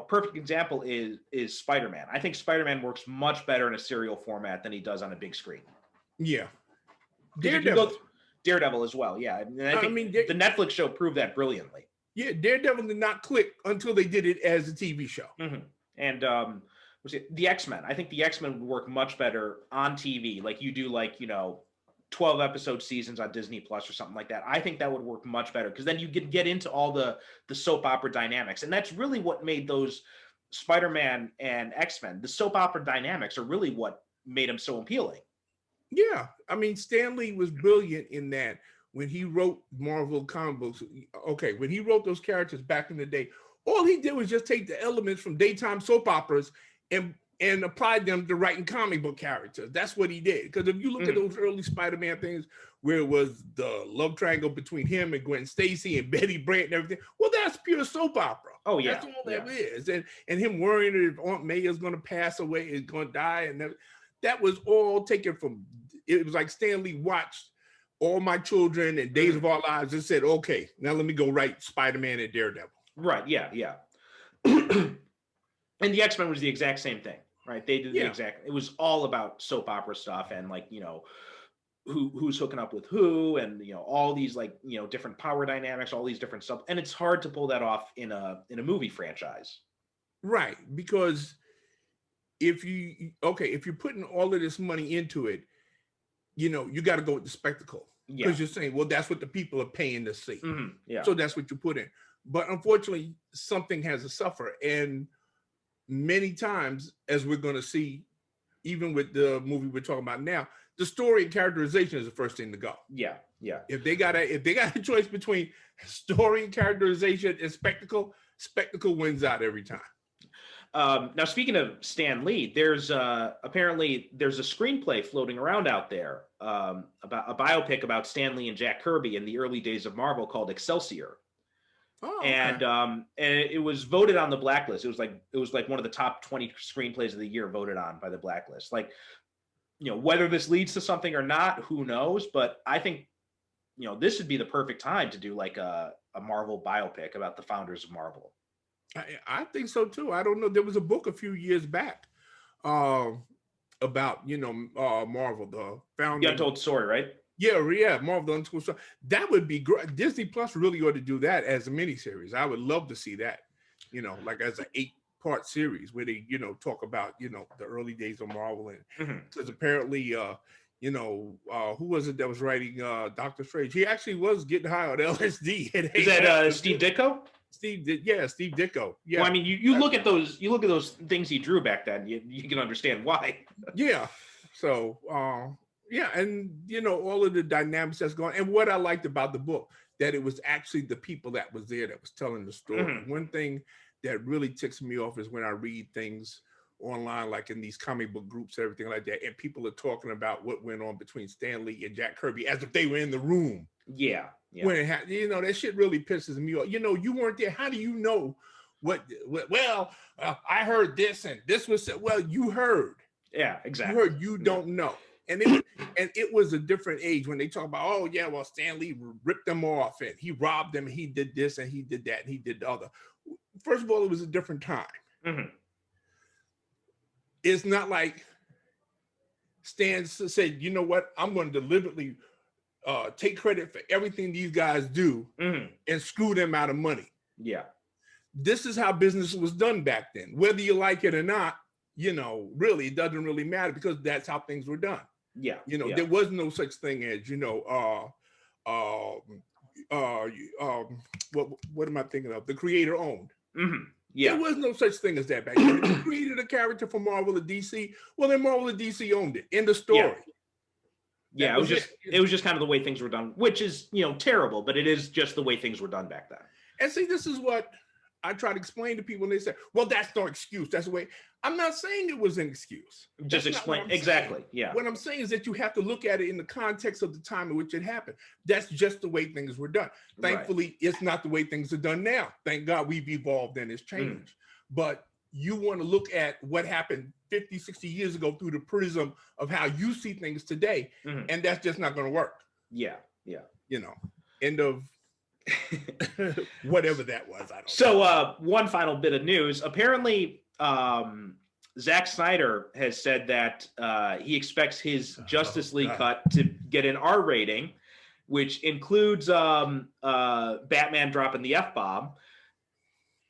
perfect example is Spider-Man. I think Spider-Man works much better in a serial format than he does on a big screen. Yeah. Daredevil as well, yeah. And I think the Netflix show proved that brilliantly. Yeah, Daredevil did not click until they did it as a TV show. And the X-Men. I think the X-Men would work much better on TV, like you do, 12 episode seasons on Disney Plus or something like that. I think that would work much better, because then you could get into all the soap opera dynamics, and that's really what made those Spider-Man and X-Men. The soap opera dynamics are really what made them so appealing. Yeah, I mean, Stan Lee was brilliant in that when he wrote Marvel comic books. Okay, when he wrote those characters back in the day, all he did was just take the elements from daytime soap operas and applied them to writing comic book characters. That's what he did. Because if you look at those early Spider-Man things where it was the love triangle between him and Gwen Stacy and Betty Brant and everything, well, that's pure soap opera. Oh, yeah. That's all that is. And him worrying if Aunt May is going to pass away, is going to die. And that was all taken from, it was like Stan Lee watched All My Children and Days of Our Lives and said, okay, now let me go write Spider-Man and Daredevil. Right, yeah. And the X-Men was the exact same thing, right? They did the exact, it was all about soap opera stuff and who's hooking up with who, and all these different power dynamics, all these different stuff. And it's hard to pull that off in a movie franchise. Right, because if you're putting all of this money into it, you got to go with the spectacle, because you're saying, well, that's what the people are paying to see. Yeah. So that's what you put in. But unfortunately, something has to suffer. And many times, as we're going to see, even with the movie we're talking about now, the story and characterization is the first thing to go. Yeah. If they got a choice between story and characterization and spectacle wins out every time. Now, speaking of Stan Lee, there's apparently a screenplay floating around out there about a biopic about Stan Lee and Jack Kirby in the early days of Marvel called Excelsior. Oh, okay. And it was voted on the blacklist. It was like one of the top 20 screenplays of the year voted on by the blacklist. Whether this leads to something or not, who knows? But I think this would be the perfect time to do like a Marvel biopic about the founders of Marvel. I think so too. I don't know. There was a book a few years back about Marvel, the founder. The Untold Story, right? Yeah, Marvel, the Untold Story. That would be great. Disney Plus really ought to do that as a miniseries. I would love to see that. Like as an 8-part series where they talk about the early days of Marvel, and because apparently who was it that was writing Doctor Strange? He actually was getting high on LSD. Is that Steve Ditko? Steve Ditko. Yeah. Well, I mean, you look at those things he drew back then, you can understand why. Yeah. So, and all of the dynamics that's going. And what I liked about the book, that it was actually the people that was there that was telling the story. One thing that really ticks me off is when I read things online, like in these comic book groups and everything like that, and people are talking about what went on between Stan Lee and Jack Kirby as if they were in the room. Yeah. When it happened, that shit really pisses me off. You weren't there. How do you know what well, I heard this and this was said. Well, you heard. Yeah, exactly. You heard, you don't know. And it was a different age when they talk about, oh yeah, well, Stan Lee ripped them off and he robbed them and he did this and he did that and he did the other. First of all, it was a different time. It's not like Stan said, you know what, I'm going to deliberately take credit for everything these guys do and screw them out of money. Yeah. This is how business was done back then. Whether you like it or not, really, it doesn't really matter because that's how things were done. Yeah. There was no such thing as, what am I thinking of? The creator owned. Yeah. There was no such thing as that back then. If you created a character for Marvel or DC, well, then Marvel or DC owned it. End of story. Yeah, it was just kind of the way things were done, which is, terrible, but it is just the way things were done back then. And see, this is what I try to explain to people, and they say, well, that's no excuse. That's the way. I'm not saying it was an excuse. Just explain. Exactly. Saying. Yeah. What I'm saying is that you have to look at it in the context of the time in which it happened. That's just the way things were done. Thankfully, It's not the way things are done now. Thank God we've evolved and it's changed. But you want to look at what happened 50, 60 years ago through the prism of how you see things today. And that's just not going to work. Yeah. Yeah. End of whatever that was. I don't know. So one final bit of news. Apparently, Zack Snyder has said that he expects his Justice League cut to get an R rating, which includes Batman dropping the F-bomb,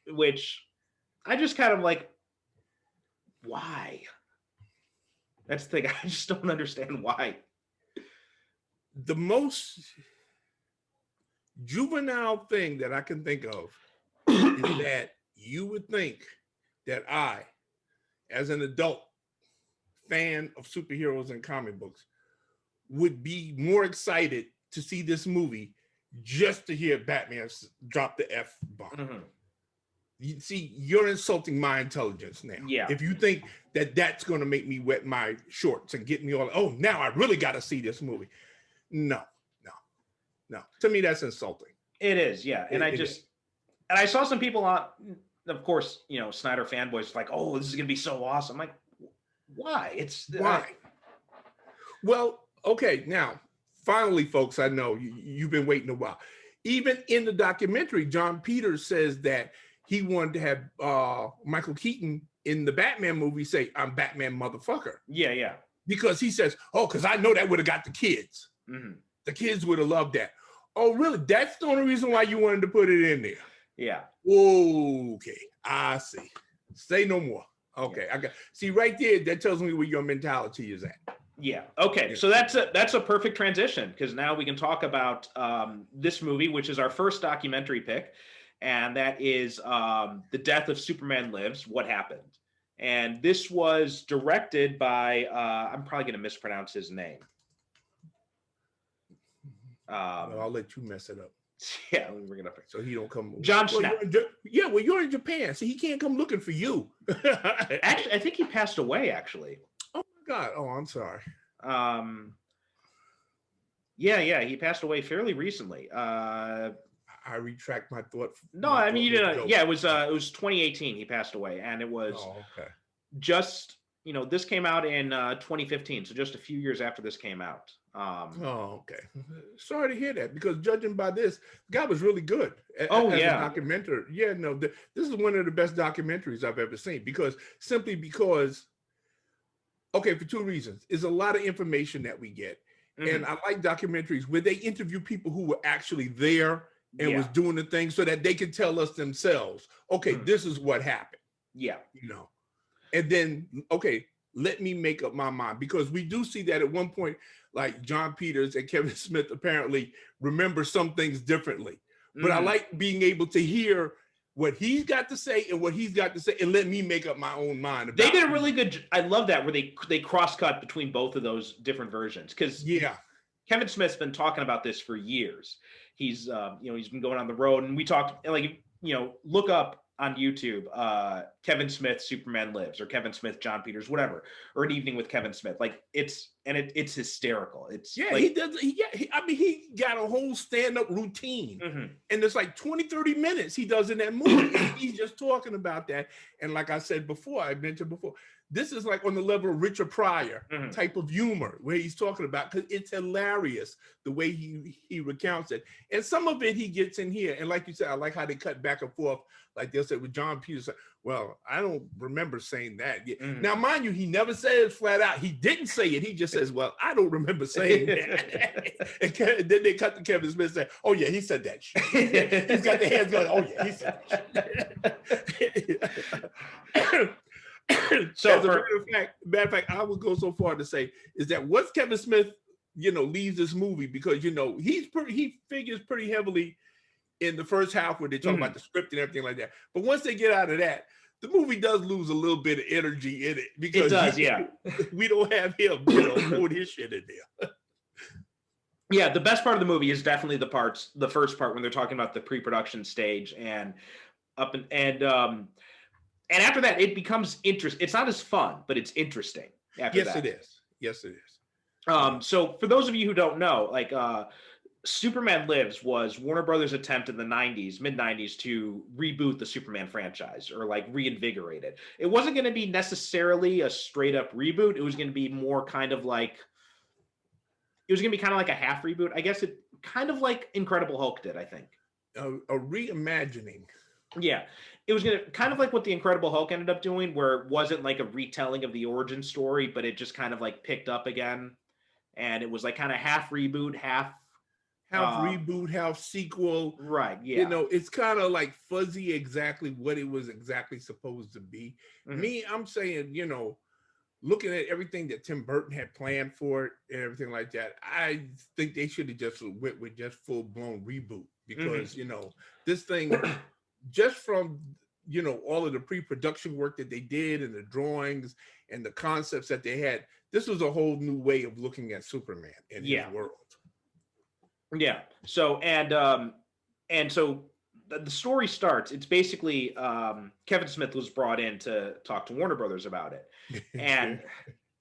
which I just kind of like, why? That's the thing. I just don't understand why. The most juvenile thing that I can think of is that you would think that I, as an adult fan of superheroes and comic books, would be more excited to see this movie just to hear Batman drop the F-bomb. You see, you're insulting my intelligence now. Yeah. If you think that that's going to make me wet my shorts and get me all, oh, now I really got to see this movie. No. To me, that's insulting. It is, yeah. And and I saw some people on, of course, Snyder fanboys like, oh, this is going to be so awesome. I'm like, why? Why? Well, okay. Now, finally, folks, I know you've been waiting a while. Even in the documentary, John Peters says that he wanted to have Michael Keaton in the Batman movie say, I'm Batman motherfucker. Yeah. Because he says, oh, because I know that would have got the kids. The kids would have loved that. Oh, really? That's the only reason why you wanted to put it in there? Yeah. Okay. I see. Say no more. Okay. I got. See, right there, that tells me where your mentality is at. Yeah. Okay. Yeah. So that's a perfect transition, because now we can talk about this movie, which is our first documentary pick. And that is The Death of Superman Lives, What Happened. And this was directed by, I'm probably going to mispronounce his name. Well, I'll let you mess it up. Yeah, let me bring it up. So he don't come. John Schnapp. You're in Japan, so he can't come looking for you. Actually, I think he passed away, actually. Oh, my God. Oh, I'm sorry. Yeah, he passed away fairly recently. I retract my thought. No, I mean, it was 2018 he passed away, and it was just, this came out in 2015, so just a few years after this came out. Okay. Sorry to hear that, because judging by this, the guy was really good. As a documentary. Yeah, no, this is one of the best documentaries I've ever seen, because for two reasons. There's a lot of information that we get. And I like documentaries where they interview people who were actually there and was doing the thing, so that they can tell us themselves, okay, this is what happened. Yeah. And then, okay, let me make up my mind, because we do see that at one point, like John Peters and Kevin Smith apparently remember some things differently. But I like being able to hear what he's got to say and what he's got to say, and let me make up my own mind. They did a really good. I love that, where they cross cut between both of those different versions, because Kevin Smith's been talking about this for years. He's he's been going on the road, and we talked, like, look up on YouTube, Kevin Smith Superman Lives, or Kevin Smith John Peters, whatever, or An Evening with Kevin Smith. Like, it's hysterical. It's he does. He got a whole stand-up routine, and it's like 20-30 minutes he does in that movie. And he's just talking about that. And like I said before, I mentioned before, this is like on the level of Richard Pryor type of humor, where he's talking about, because it's hilarious the way he recounts it. And some of it he gets in here. And like you said, I like how they cut back and forth. Like they'll say with John Peters, well, I don't remember saying that. Now, mind you, he never says flat out. He didn't say it. He just says, well, I don't remember saying that. And then they cut to Kevin Smith and say, oh, yeah, he said that shit. He's got the hands going, oh, yeah, he said that shit. So, as a matter of fact, I would go so far to say is that once Kevin Smith leaves this movie because, he figures pretty heavily in the first half where they talk about the script and everything like that. But once they get out of that, the movie does lose a little bit of energy in it because it does, yeah. we don't have him, throwing his shit in there. Yeah, the best part of the movie is definitely the first part when they're talking about the pre-production stage and after that it becomes interesting. It's not as fun, but it's interesting after that. Yes, it is. So for those of you who don't know, like Superman Lives was Warner Brothers' attempt in the mid 90s to reboot the Superman franchise or like reinvigorate it. It wasn't going to be necessarily a straight up reboot. It was going to be more kind of like a half reboot. I guess it kind of like Incredible Hulk did, I think. A reimagining. Yeah. It was going to kind of like what the Incredible Hulk ended up doing, where it wasn't like a retelling of the origin story, but it just kind of like picked up again. And it was like kind of half reboot, half reboot, half sequel. Right. Yeah. It's kind of like fuzzy exactly what it was exactly supposed to be. Me, I'm saying, looking at everything that Tim Burton had planned for it and everything like that, I think they should have just went with just full blown reboot because, this thing just from, all of the pre-production work that they did and the drawings and the concepts that they had, this was a whole new way of looking at Superman in his world. Yeah. So, and so the story starts, it's basically Kevin Smith was brought in to talk to Warner Brothers about it. And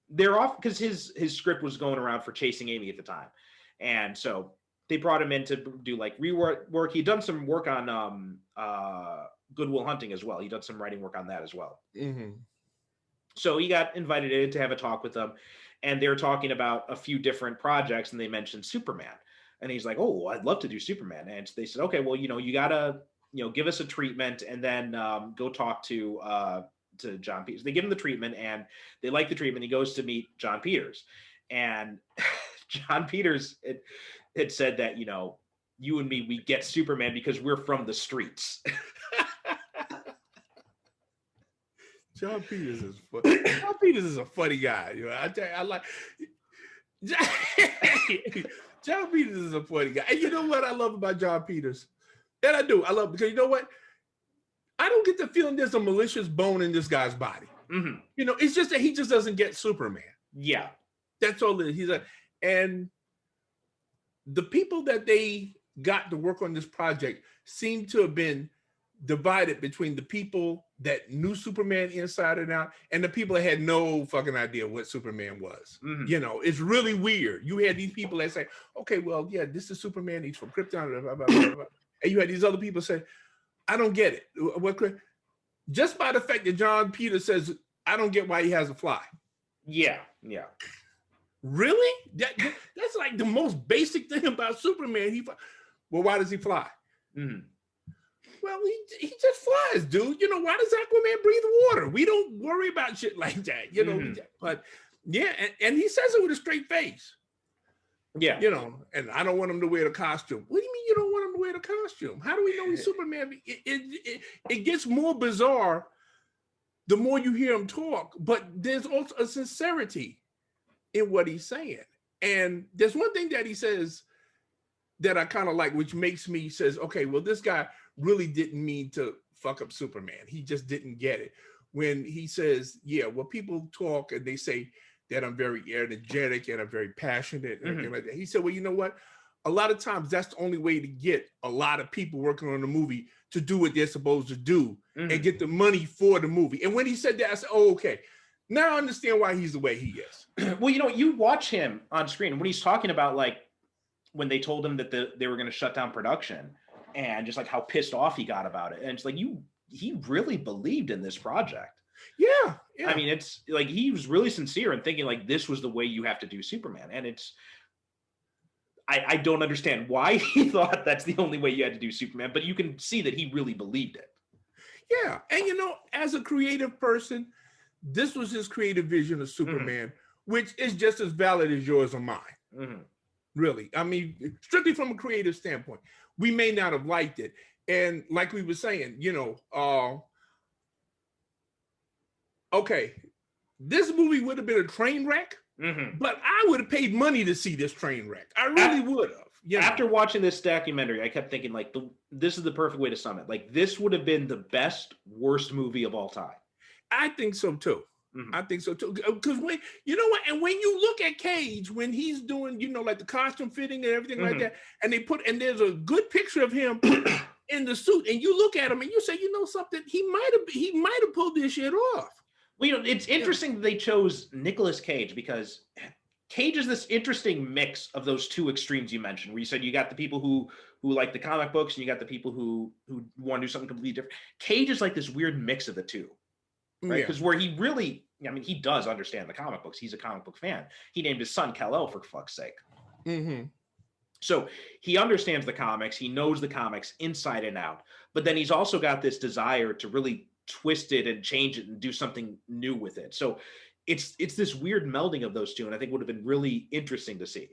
they're off because his script was going around for Chasing Amy at the time. And so they brought him in to do like rework. He'd done some work on Good Will Hunting as well. He'd done some writing work on that as well. So he got invited in to have a talk with them. And they were talking about a few different projects and they mentioned Superman. And he's like, oh, I'd love to do Superman. And they said, okay, well, you gotta, give us a treatment and then go talk to John Peters. They give him the treatment and they like the treatment. He goes to meet John Peters. And John Peters had said that, you and me, we get Superman because we're from the streets. John Peters is funny. John Peters is a funny guy. I tell you, I like John Peters is a funny guy. And you know what I love about John Peters? That I do. I love because you know what? I don't get the feeling there's a malicious bone in this guy's body. It's just that he just doesn't get Superman. Yeah. That's all it is. He's and the people that they got to work on this project seem to have been divided between the people that knew Superman inside and out and the people that had no fucking idea what Superman was. It's really weird. You had these people that say, okay, well, yeah, this is Superman. He's from Krypton. Blah, blah, blah, blah. And you had these other people say, I don't get it. Just by the fact that John Peters says, I don't get why he has a fly. Yeah. Yeah. Really? That's like the most basic thing about Superman. Well, why does he fly? Well, he just flies, dude. Why does Aquaman breathe water? We don't worry about shit like that, But yeah, and he says it with a straight face. Yeah. And I don't want him to wear the costume. What do you mean you don't want him to wear the costume? How do we know he's Superman? It gets more bizarre the more you hear him talk, but there's also a sincerity in what he's saying. And there's one thing that he says that I kind of like, which makes me says, okay, well, this guy really didn't mean to fuck up Superman. He just didn't get it. When he says, yeah, well, people talk and they say that I'm very energetic and I'm very passionate and everything like that. He said, well, you know what? A lot of times that's the only way to get a lot of people working on the movie to do what they're supposed to do and get the money for the movie. And when he said that, I said, oh, okay. Now I understand why he's the way he is. Well, you watch him on screen when he's talking about like when they told him that they were going to shut down production and just like how pissed off he got about it. And it's like, he really believed in this project. Yeah. I mean, it's like, he was really sincere in thinking like, this was the way you have to do Superman. And I don't understand why he thought that's the only way you had to do Superman, but you can see that he really believed it. Yeah. And as a creative person, this was his creative vision of Superman, which is just as valid as yours or mine. Really. I mean, strictly from a creative standpoint, we may not have liked it. And like we were saying, okay, this movie would have been a train wreck Mm-hmm. But I would have paid money to see this train wreck. I really would have. After watching this documentary, I kept thinking like, this is the perfect way to sum it. Like, this would have been the best, worst movie of all time. I think so too. Mm-hmm. I think so too. Because when you know what, and when you look at Cage, when he's doing, like the costume fitting and everything like that, and there's a good picture of him in the suit, and you look at him and you say, something, he might have pulled this shit off. Well, it's interesting that they chose Nicolas Cage, because Cage is this interesting mix of those two extremes you mentioned, where you said you got the people who like the comic books and you got the people who want to do something completely different. Cage is like this weird mix of the two, right? Because where he really, he does understand the comic books. He's a comic book fan. He named his son Kal-El, for fuck's sake. Mm-hmm. So he understands the comics. He knows the comics inside and out. But then he's also got this desire to really twist it and change it and do something new with it. So it's this weird melding of those two, and I think would have been really interesting to see.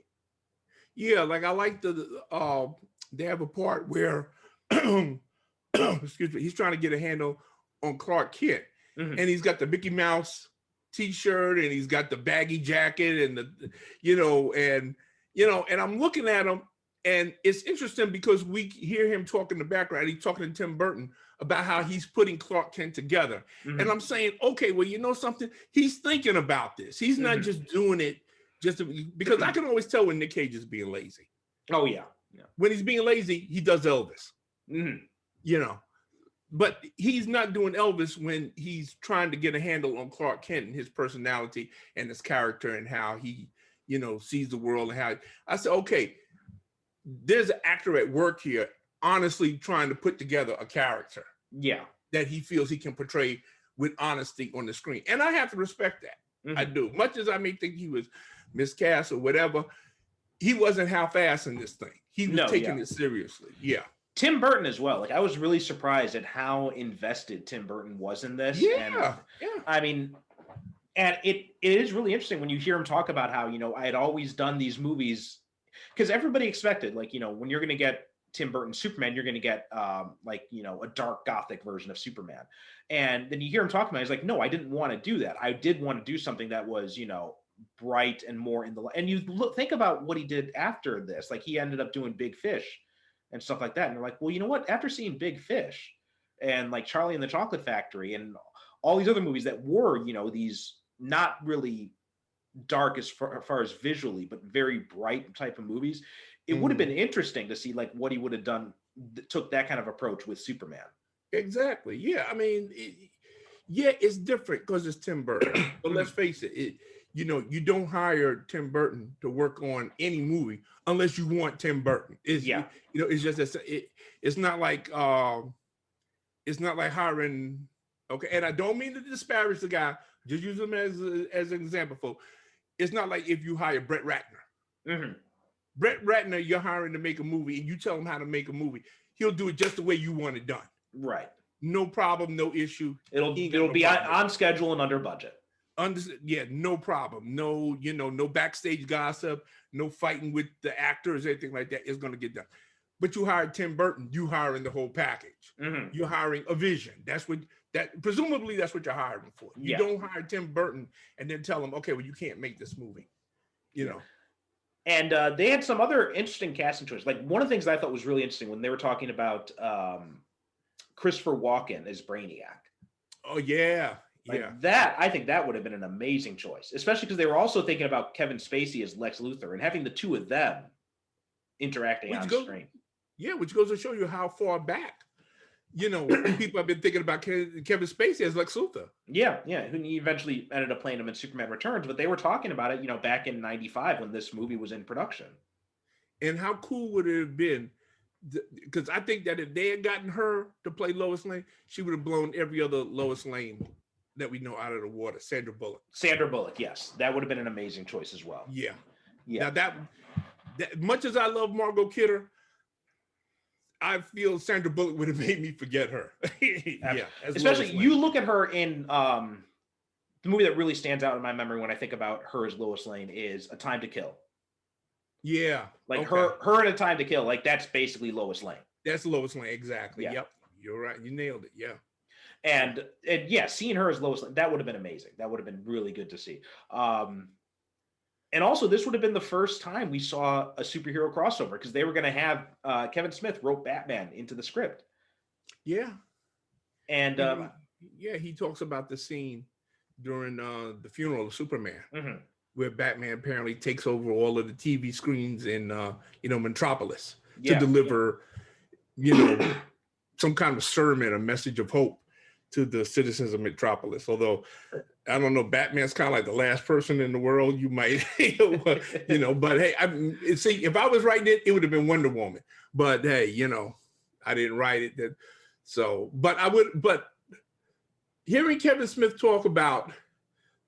Yeah, like I like they have a part where excuse me, he's trying to get a handle on Clark Kent, and he's got the Mickey Mouse t-shirt and he's got the baggy jacket and and I'm looking at him, and it's interesting because we hear him talk in the background. He's talking to Tim Burton about how he's putting Clark Kent together. And I'm saying, okay, well, something? He's thinking about this. He's not just doing it because I can always tell when Nick Cage is being lazy. Oh, yeah. When he's being lazy, he does Elvis. But he's not doing Elvis when he's trying to get a handle on Clark Kent and his personality and his character and how he, sees the world, and how I said, okay, there's an actor at work here, honestly trying to put together a character. Yeah. That he feels he can portray with honesty on the screen. And I have to respect that. I do. Much as I may think he was miscast or whatever, he wasn't half-assing this thing. He was taking it seriously. Yeah. Tim Burton as well. Like, I was really surprised at how invested Tim Burton was in this. Yeah. And it is really interesting when you hear him talk about how, I had always done these movies, because everybody expected, like, when you're going to get Tim Burton's Superman, you're going to get a dark gothic version of Superman. And then you hear him talking about it, he's like, no, I didn't want to do that. I did want to do something that was, bright and more in the light. And you think about what he did after this. Like, he ended up doing Big Fish and stuff like that. And you're like, well, you know what? After seeing Big Fish and like Charlie and the Chocolate Factory and all these other movies that were, these not really dark as far as visually, but very bright type of movies, it would have been interesting to see like what he would have done, took that kind of approach with Superman. Exactly. Yeah. I mean, it's different because it's Tim Burton. But let's face it, you don't hire Tim Burton to work on any movie unless you want Tim Burton. It's just it's not like hiring. Okay, and I don't mean to disparage the guy. Just use him as an example, folks. It's not like if you hire Brett Ratner. Brett Ratner, you're hiring to make a movie, and you tell him how to make a movie. He'll do it just the way you want it done. Right. No problem, no issue. It'll be on schedule and under budget. No problem. No, no backstage gossip, no fighting with the actors, anything like that is going to get done. But you hire Tim Burton, you hiring the whole package. You're hiring a vision. Presumably that's what you're hiring for. You don't hire Tim Burton and then tell him, okay, well, you can't make this movie. And they had some other interesting casting choices. Like, one of the things that I thought was really interesting when they were talking about Christopher Walken as Brainiac. Oh, yeah. That, I think that would have been an amazing choice, especially because they were also thinking about Kevin Spacey as Lex Luthor and having the two of them interacting on screen. Yeah, which goes to show you how far back, people have been thinking about Kevin Spacey as Lex Luthor. Yeah, who eventually ended up playing him in Superman Returns, but they were talking about it, back in '95 when this movie was in production. And how cool would it have been? Because I think that if they had gotten her to play Lois Lane, she would have blown every other Lois Lane that we know out of the water. Sandra Bullock, yes, that would have been an amazing choice as well. Yeah. Now that much as I love Margot Kidder, I feel Sandra Bullock would have made me forget her. Especially you look at her in the movie that really stands out in my memory when I think about her as Lois Lane is A Time to Kill. Yeah. Her in A Time to Kill, like that's basically Lois Lane. That's Lois Lane, exactly. Yeah. Yep. You're right. You nailed it. Yeah. And seeing her as Lois Lane, that would have been amazing. That would have been really good to see. And also, this would have been the first time we saw a superhero crossover, because they were going to have Kevin Smith wrote Batman into the script. Yeah. And he talks about the scene during the funeral of Superman, where Batman apparently takes over all of the TV screens in Metropolis to deliver some kind of sermon, a message of hope to the citizens of Metropolis. Although I don't know, Batman's kind of like the last person in the world you might, but hey, see, if I was writing it, it would have been Wonder Woman. But hey, I didn't write it. But hearing Kevin Smith talk about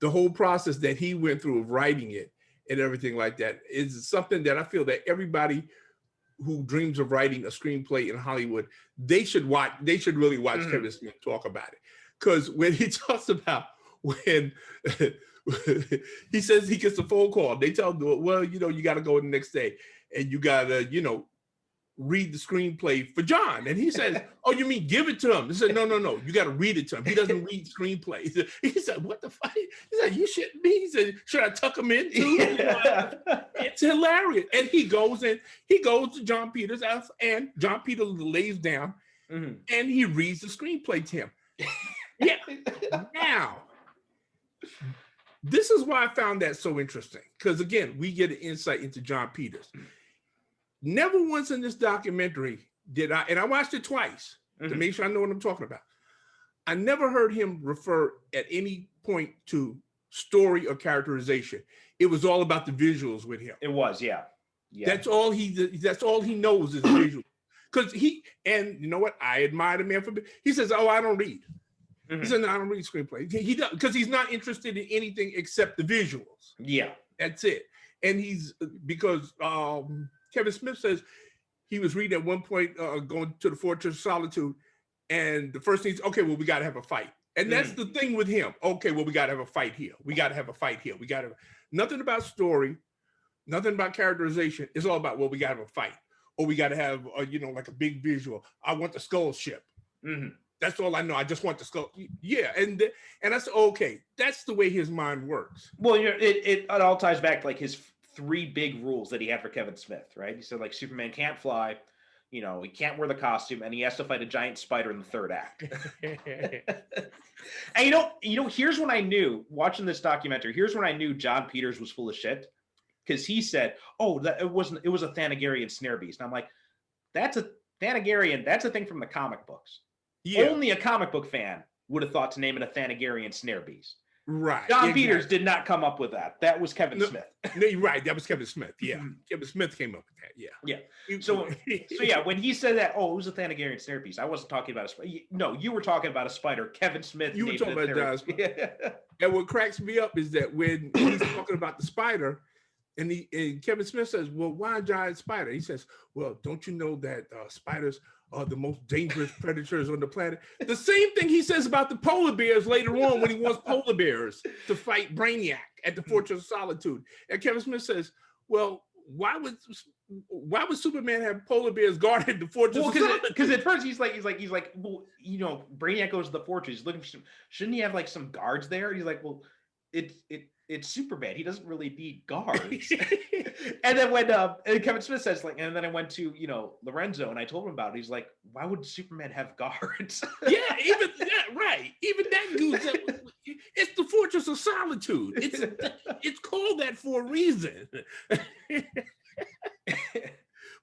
the whole process that he went through of writing it and everything like that is something that I feel that everybody who dreams of writing a screenplay in Hollywood, they should really watch Kevin Smith talk about it. Because when he talks about when he says he gets a phone call, they tell him, well, you got to go the next day and you got to, read the screenplay for John. And he says, oh, you mean give it to him? He said, no, you got to read it to him. He doesn't read screenplays. He said, what the fuck? He said, you shouldn't be. He said, should I tuck him in too? It's hilarious. And he goes to John Peters' house, and John Peters lays down and he reads the screenplay to him. Yeah. Now, this is why I found that so interesting. Because again, we get an insight into John Peters. Never once in this documentary did I, and I watched it twice to make sure I know what I'm talking about. I never heard him refer at any point to story or characterization. It was all about the visuals with him. It was, yeah. That's all he knows is visuals. Because and you know what? I admire the man for, he says, oh, I don't read. He said, no, I don't read screenplays. He does, because he's not interested in anything except the visuals. Yeah. That's it. And because Kevin Smith says he was reading at one point, going to the Fortress of Solitude, and the first thing is, okay, well, we got to have a fight. And that's the thing with him. Okay, well, we got to have a fight here. We got to have a fight here. We got to, nothing about story, nothing about characterization. It's all about, well, we got to have a fight. Or we got to have, like a big visual. I want the skull ship. That's all I know. I just want the skull. Yeah. And I said, okay, that's the way his mind works. Well, it all ties back to like his 3 big rules that he had for Kevin Smith, right? He said like Superman can't fly, he can't wear the costume, and he has to fight a giant spider in the 3rd act. And here's when I knew, watching this documentary, here's when I knew John Peters was full of shit. Because he said, oh, that it was a Thanagarian snare beast. And I'm like, that's a Thanagarian, that's a thing from the comic books. Yeah. Only a comic book fan would have thought to name it a Thanagarian snare beast. Right. John Peters did not come up with that. That was Kevin Smith. No, you're right. That was Kevin Smith. Yeah. Kevin Smith came up with that. Yeah. Yeah. So yeah, when he said that, oh, it was a Thanagarian snare beast, I wasn't talking about a spider. No, you were talking about a spider. Kevin Smith. You were talking about a spider. And what cracks me up is that when he's talking about the spider, and Kevin Smith says, well, why a giant spider? He says, well, don't you know that spiders are the most dangerous predators on the planet? The same thing he says about the polar bears later on when he wants polar bears to fight Brainiac at the Fortress of Solitude. And Kevin Smith says, well, why would Superman have polar bears guarding the Fortress of Solitude? Because at first he's like, well, Brainiac goes to the fortress, he's looking for shouldn't he have like some guards there? And he's like, well, it's Superman. He doesn't really need guards. And then when and Kevin Smith says like, and then I went to Lorenzo and I told him about it. He's like, why would Superman have guards? Yeah, even that, right? Even that dude. It's the Fortress of Solitude. It's called that for a reason.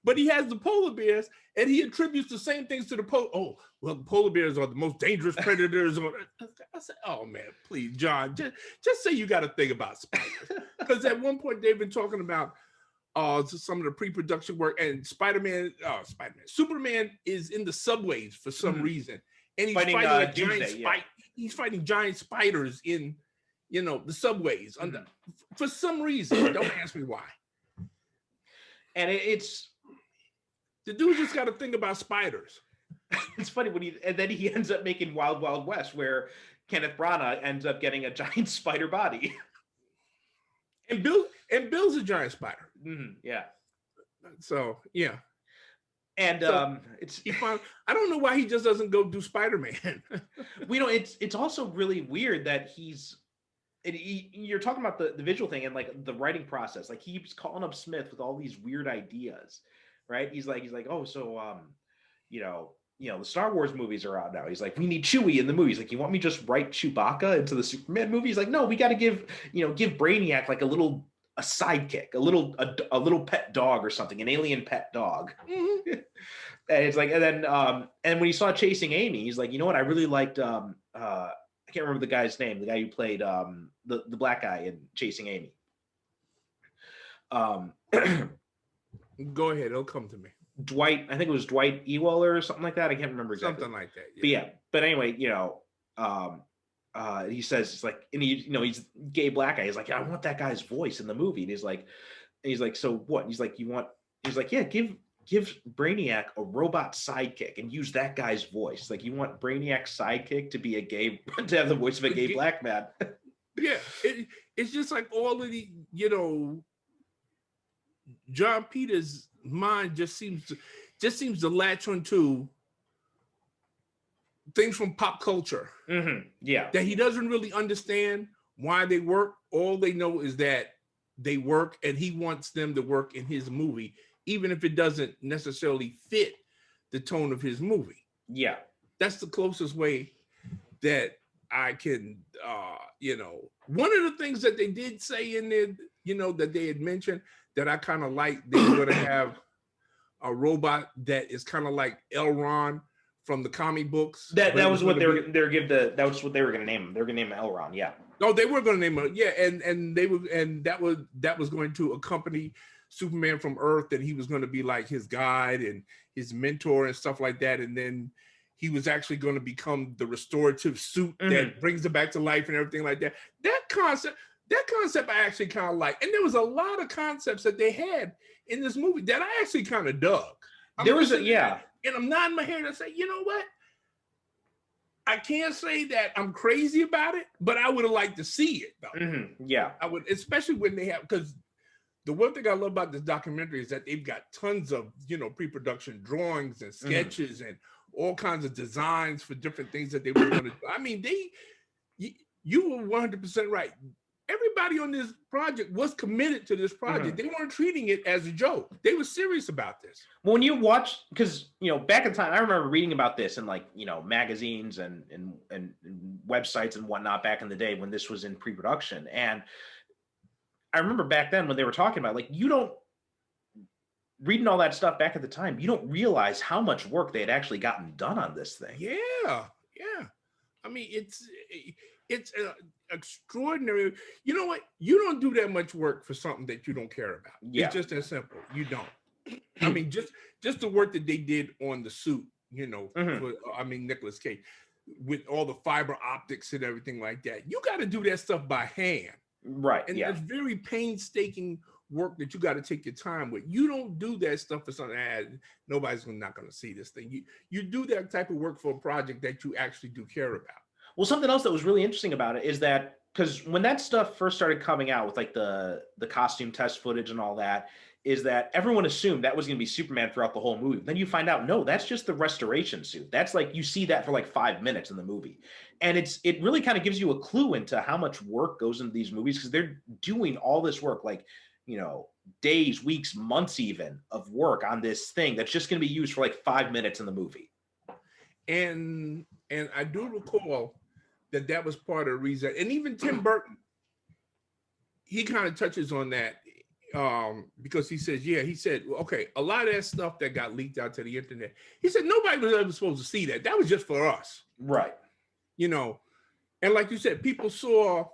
But he has the polar bears, and he attributes the same things to the the polar bears are the most dangerous predators. I said, oh man, please, John, just say you got to think about spiders. Because at one point they've been talking about some of the pre-production work, and Superman is in the subways for some reason, and he's he's fighting giant spiders in the subways for some reason. Don't ask me why. And it's the dude just got to think about spiders. It's funny and then he ends up making Wild Wild West, where Kenneth Branagh ends up getting a giant spider body. And Bill's a giant spider. Yeah. So yeah. And I don't know why he just doesn't go do Spider-Man. It's also really weird that he's you're talking about the visual thing and like the writing process. Like he keeps calling up Smith with all these weird ideas, right? He's like, oh, so the Star Wars movies are out now. He's like, we need Chewie in the movies. Like, you want me to just write Chewbacca into the Superman movie? He's like, no, we got to give Brainiac like a sidekick, a little pet dog or something, an alien pet dog. Mm-hmm. And it's like, and then and when he saw Chasing Amy, he's like, you know what? I really liked I can't remember the guy's name, the guy who played the black guy in Chasing Amy. Go ahead, it'll come to me. Dwight, I think it was Dwight Ewell or something like that. I can't remember exactly. Something like that. Yeah. But anyway, he says it's like, and he's gay black guy. He's like, I want that guy's voice in the movie. And he's like, so what? He's like, yeah, give Brainiac a robot sidekick and use that guy's voice. Like, you want Brainiac's sidekick to be to have the voice of a gay black man. Yeah, it's just like all of the, John Peters' mind just seems to latch onto things from pop culture. Mm-hmm. Yeah, that he doesn't really understand why they work. All they know is that they work, and he wants them to work in his movie, even if it doesn't necessarily fit the tone of his movie. Yeah, that's the closest way that I can. One of the things that they did say in there, that they had mentioned that I kind of like, they were going to have a robot that is kind of like Elron from the comic books. That was what they were going to name him. They were going to name him Elron. Yeah. No, they were going to name him. Yeah, and that was going to accompany Superman from Earth, and he was going to be like his guide and his mentor and stuff like that. And then he was actually going to become the restorative suit that brings him back to life and everything like that. That concept I actually kind of like. And there was a lot of concepts that they had in this movie that I actually kind of dug. And I'm nodding my head and say, you know what? I can't say that I'm crazy about it, but I would have liked to see it though. Mm-hmm. Yeah. I would, especially when they have, because the one thing I love about this documentary is that they've got tons of, pre-production drawings and sketches and all kinds of designs for different things that they were going to do. I mean, you were 100% right. Everybody on this project was committed to this project. They weren't treating it as a joke. They were serious about this. Well, when you watch, because back in time, I remember reading about this in magazines and websites and whatnot back in the day when this was in pre-production. And I remember back then when they were talking about reading all that stuff back at the time, you don't realize how much work they had actually gotten done on this thing. Yeah. I mean, it's extraordinary. You know what? You don't do that much work for something that you don't care about. Yeah. It's just that simple. You don't. I mean, just the work that they did on the suit, Nicolas Cage, with all the fiber optics and everything like that. You got to do that stuff by hand. Right. And it's very painstaking work that you got to take your time with. You don't do that stuff for something nobody's not going to see this thing. You do that type of work for a project that you actually do care about. Well, something else that was really interesting about it is that, because when that stuff first started coming out with the costume test footage and all that, is that everyone assumed that was going to be Superman throughout the whole movie. Then you find out, no, that's just the restoration suit. That's you see that for 5 minutes in the movie. And it really kind of gives you a clue into how much work goes into these movies, because they're doing all this work, days, weeks, months even of work on this thing that's just going to be used for 5 minutes in the movie. And I do recall that was part of the reason. And even Tim Burton, he kind of touches on that because he said, okay, a lot of that stuff that got leaked out to the internet, he said, nobody was ever supposed to see that. That was just for us. Right. And like you said, people saw,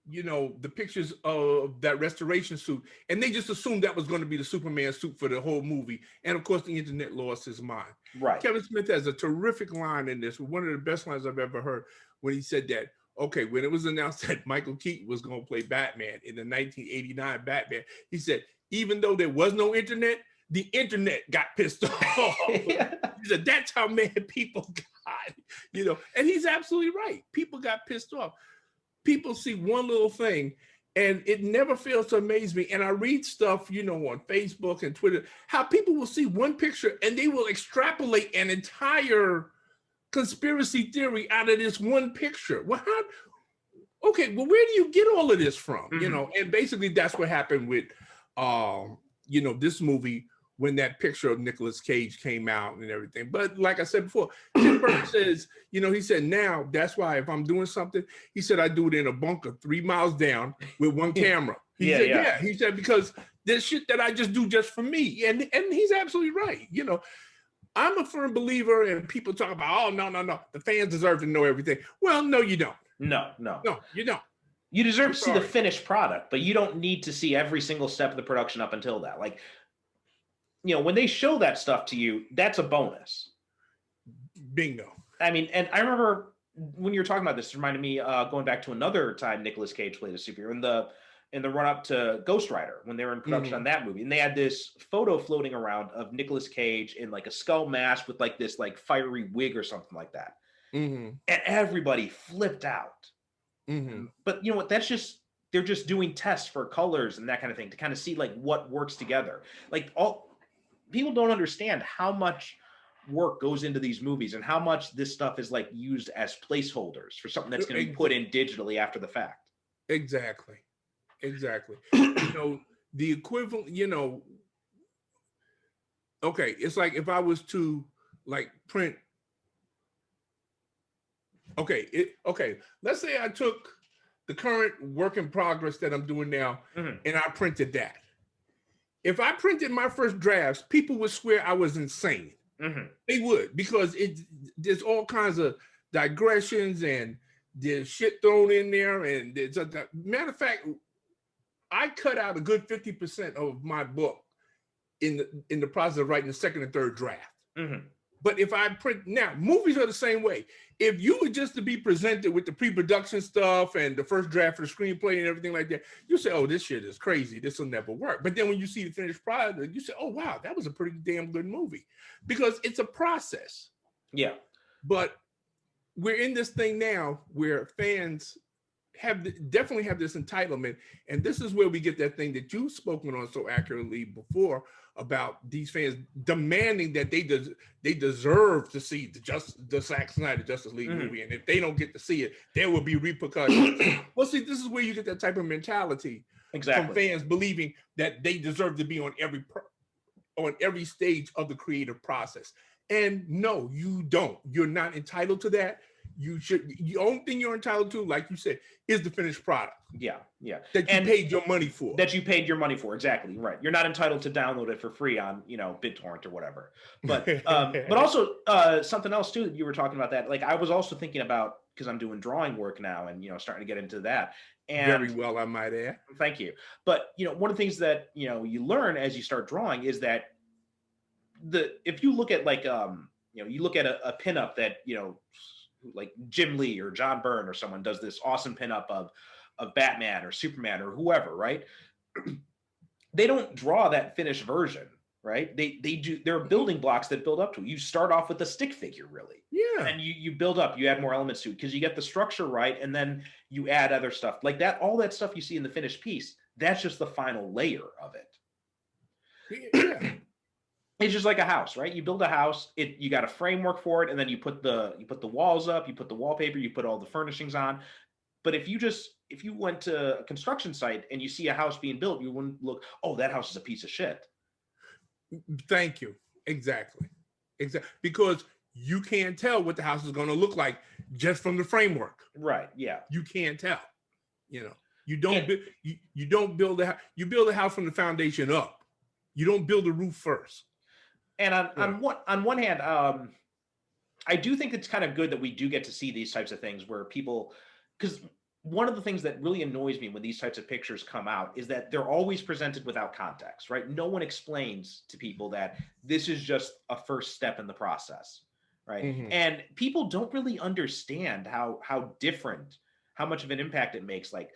the pictures of that restoration suit, and they just assumed that was going to be the Superman suit for the whole movie. And of course, the internet lost his mind. Right. Kevin Smith has a terrific line in this, one of the best lines I've ever heard, when he said that, okay, when it was announced that Michael Keaton was going to play Batman in the 1989 Batman, he said, even though there was no internet, the internet got pissed off. He said, that's how mad people got, and he's absolutely right. People got pissed off. People see one little thing, and it never fails to amaze me. And I read stuff, on Facebook and Twitter, how people will see one picture and they will extrapolate an entire conspiracy theory out of this one picture. Well, okay, well, where do you get all of this from? Mm-hmm. You know, and basically that's what happened with, you know, this movie when that picture of Nicolas Cage came out and everything. But like I said before, Tim Burton says, you know, he said, now that's why if I'm doing something, he said, I do it in a bunker 3 miles down with one camera. He said, yeah. He said, because there's shit that I just do just for me. And he's absolutely right. You know, I'm a firm believer, and people talk about, oh, no. The fans deserve to know everything. Well, no, you don't. No, you don't. You deserve to see the finished product, but you don't need to see every single step of the production up until that. Like, you know, when they show that stuff to you, that's a bonus. Bingo. I mean, and I remember when you were talking about this, it reminded me going back to another time Nicolas Cage played a superhero in the run up to Ghost Rider when they were in production on that movie, and they had this photo floating around of Nicolas Cage in like a skull mask with like this like fiery wig or something like that, and everybody flipped out. But you know what? That's just they're just doing tests for colors and that kind of thing to kind of see like what works together. Like all people don't understand how much work goes into these movies and how much this stuff is like used as placeholders for something that's going to be put in digitally after the fact. Exactly. You know, the equivalent, you know, okay, it's like if I was to like print, okay, let's say I took the current work in progress that I'm doing now and I printed that. If I printed my first drafts, people would swear I was insane. They would, because there's all kinds of digressions and there's shit thrown in there. And there's matter of fact, I cut out a good 50% of my book in the process of writing the second and third draft. But if I print now, movies are the same way. If you were just to be presented with the pre-production stuff and the first draft for the screenplay and everything like that, you say, oh, this shit is crazy. This will never work. But then when you see the finished product, you say, oh, wow, that was a pretty damn good movie, because it's a process. Yeah. But we're in this thing now where fans definitely have this entitlement. And this is where we get that thing that you've spoken on so accurately before about these fans demanding that they deserve to see the Zack Snyder Justice League movie. And if they don't get to see it, there will be repercussions. Well, see, this is where you get that type of mentality from fans believing that they deserve to be on every stage of the creative process. And no, you don't. You're not entitled to that. You should. The only thing you're entitled to, like you said, is the finished product. Yeah. That you paid your money for. Exactly right. You're not entitled to download it for free on, you know, BitTorrent or whatever. But but also something else too. You were talking about that. Like I was also thinking about, because I'm doing drawing work now and, you know, starting to get into that. And very well, I might add. Thank you. But you know, one of the things that, you know, you learn as you start drawing is that if you look at like you know, you look at a pinup that, you know, like Jim Lee or John Byrne or someone does this awesome pinup of Batman or Superman or whoever, right? They don't draw that finished version, right? There are building blocks that build up to it. You start off with a stick figure, really. Yeah. And you build up, you add more elements to it because you get the structure right, and then you add other stuff. Like that, all that stuff you see in the finished piece, that's just the final layer of it. Yeah. It's just like a house, right? You build a house, you got a framework for it, and then you put the walls up, you put the wallpaper, you put all the furnishings on. But if you went to a construction site and you see a house being built, you wouldn't look, oh, that house is a piece of shit. Thank you. Exactly. Because you can't tell what the house is going to look like just from the framework. Right. Yeah. You can't tell. You know, you don't build you build a house from the foundation up. You don't build a roof first. And on one hand, I do think it's kind of good that we do get to see these types of things where people, because one of the things that really annoys me when these types of pictures come out is that they're always presented without context, right? No one explains to people that this is just a first step in the process, right? And people don't really understand how different, how much of an impact it makes, like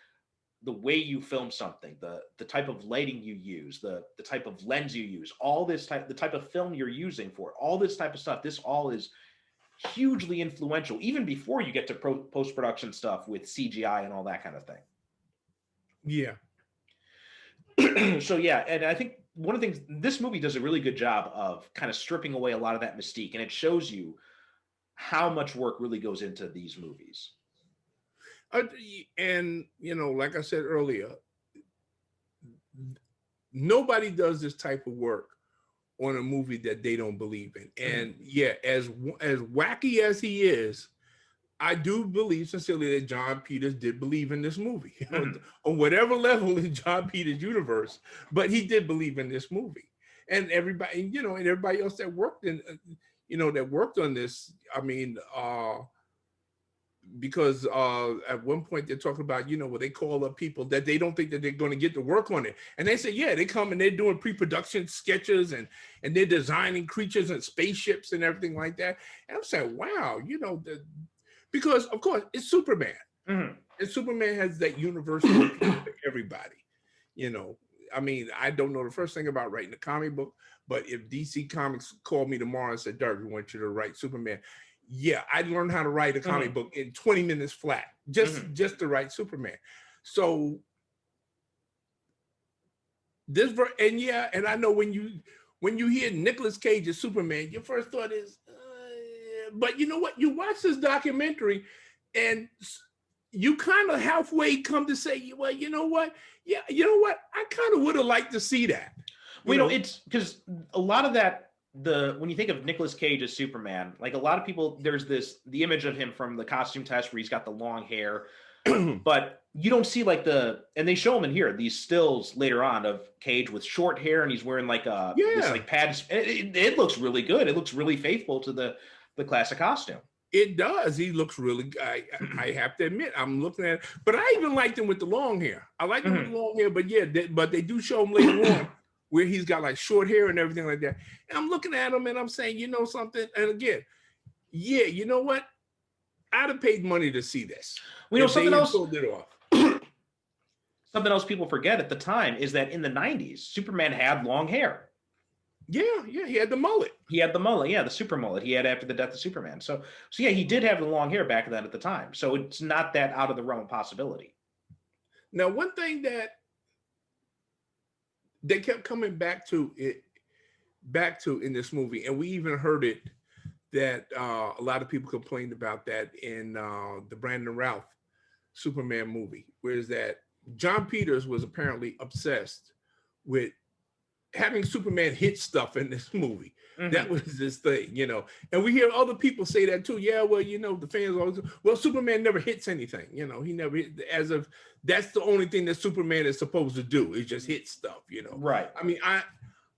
the way you film something, the type of lighting you use, the type of lens you use, the type of film you're using for it, all this type of stuff. This all is hugely influential, even before you get to post-production stuff with CGI and all that kind of thing. Yeah. So yeah, and I think one of the things, this movie does a really good job of kind of stripping away a lot of that mystique, and it shows you how much work really goes into these movies. And like I said earlier, nobody does this type of work on a movie that they don't believe in. And yeah, as wacky as he is, I do believe sincerely that John Peters did believe in this movie on whatever level in John Peters' universe, but he did believe in this movie. And everybody, and everybody else that worked on this. I mean, because at one point they're talking about, where they call up people that they don't think that they're going to get to work on it. And they say, yeah, they come and they're doing pre-production sketches and they're designing creatures and spaceships and everything like that. And I'm saying, wow, because of course it's Superman. And Superman has that universal appeal to everybody. I mean, I don't know the first thing about writing a comic book, but if DC Comics called me tomorrow and said, Dirk, we want you to write Superman, yeah, I'd learn how to write a comic book in 20 minutes flat, just to write Superman. So and I know when you hear Nicolas Cage as Superman, your first thought is, but you know what? You watch this documentary and you kind of halfway come to say, well, you know what? Yeah, you know what? I kind of would have liked to see that. It's because a lot of that, when you think of Nicolas Cage as Superman, like a lot of people, there's the image of him from the costume test where he's got the long hair, but you don't see and they show him in here, these stills later on of Cage with short hair, and he's wearing this pads. It looks really good. It looks really faithful to the classic costume. It does. He looks really. I have to admit, I'm looking at it, but I even liked him with the long hair. I like him with the long hair, but yeah, but they do show him later on where he's got like short hair and everything like that. And I'm looking at him and I'm saying, you know something? And again, yeah, you know what? I'd have paid money to see this. Something else. Sold it off. Something else people forget at the time is that in the 90s, Superman had long hair. Yeah, he had the mullet. The super mullet he had after the death of Superman. So yeah, he did have the long hair back then at the time. So it's not that out of the realm of possibility. Now, one thing that they kept coming back to in this movie, and we even heard it, that a lot of people complained about that in the Brandon Routh Superman movie, whereas that John Peters was apparently obsessed with having Superman hit stuff in this movie. That was his thing, and we hear other people say that too. Yeah, well, the fans always, well, Superman never hits anything. He never hit, that's the only thing that Superman is supposed to do, is just hit stuff, Right. I mean,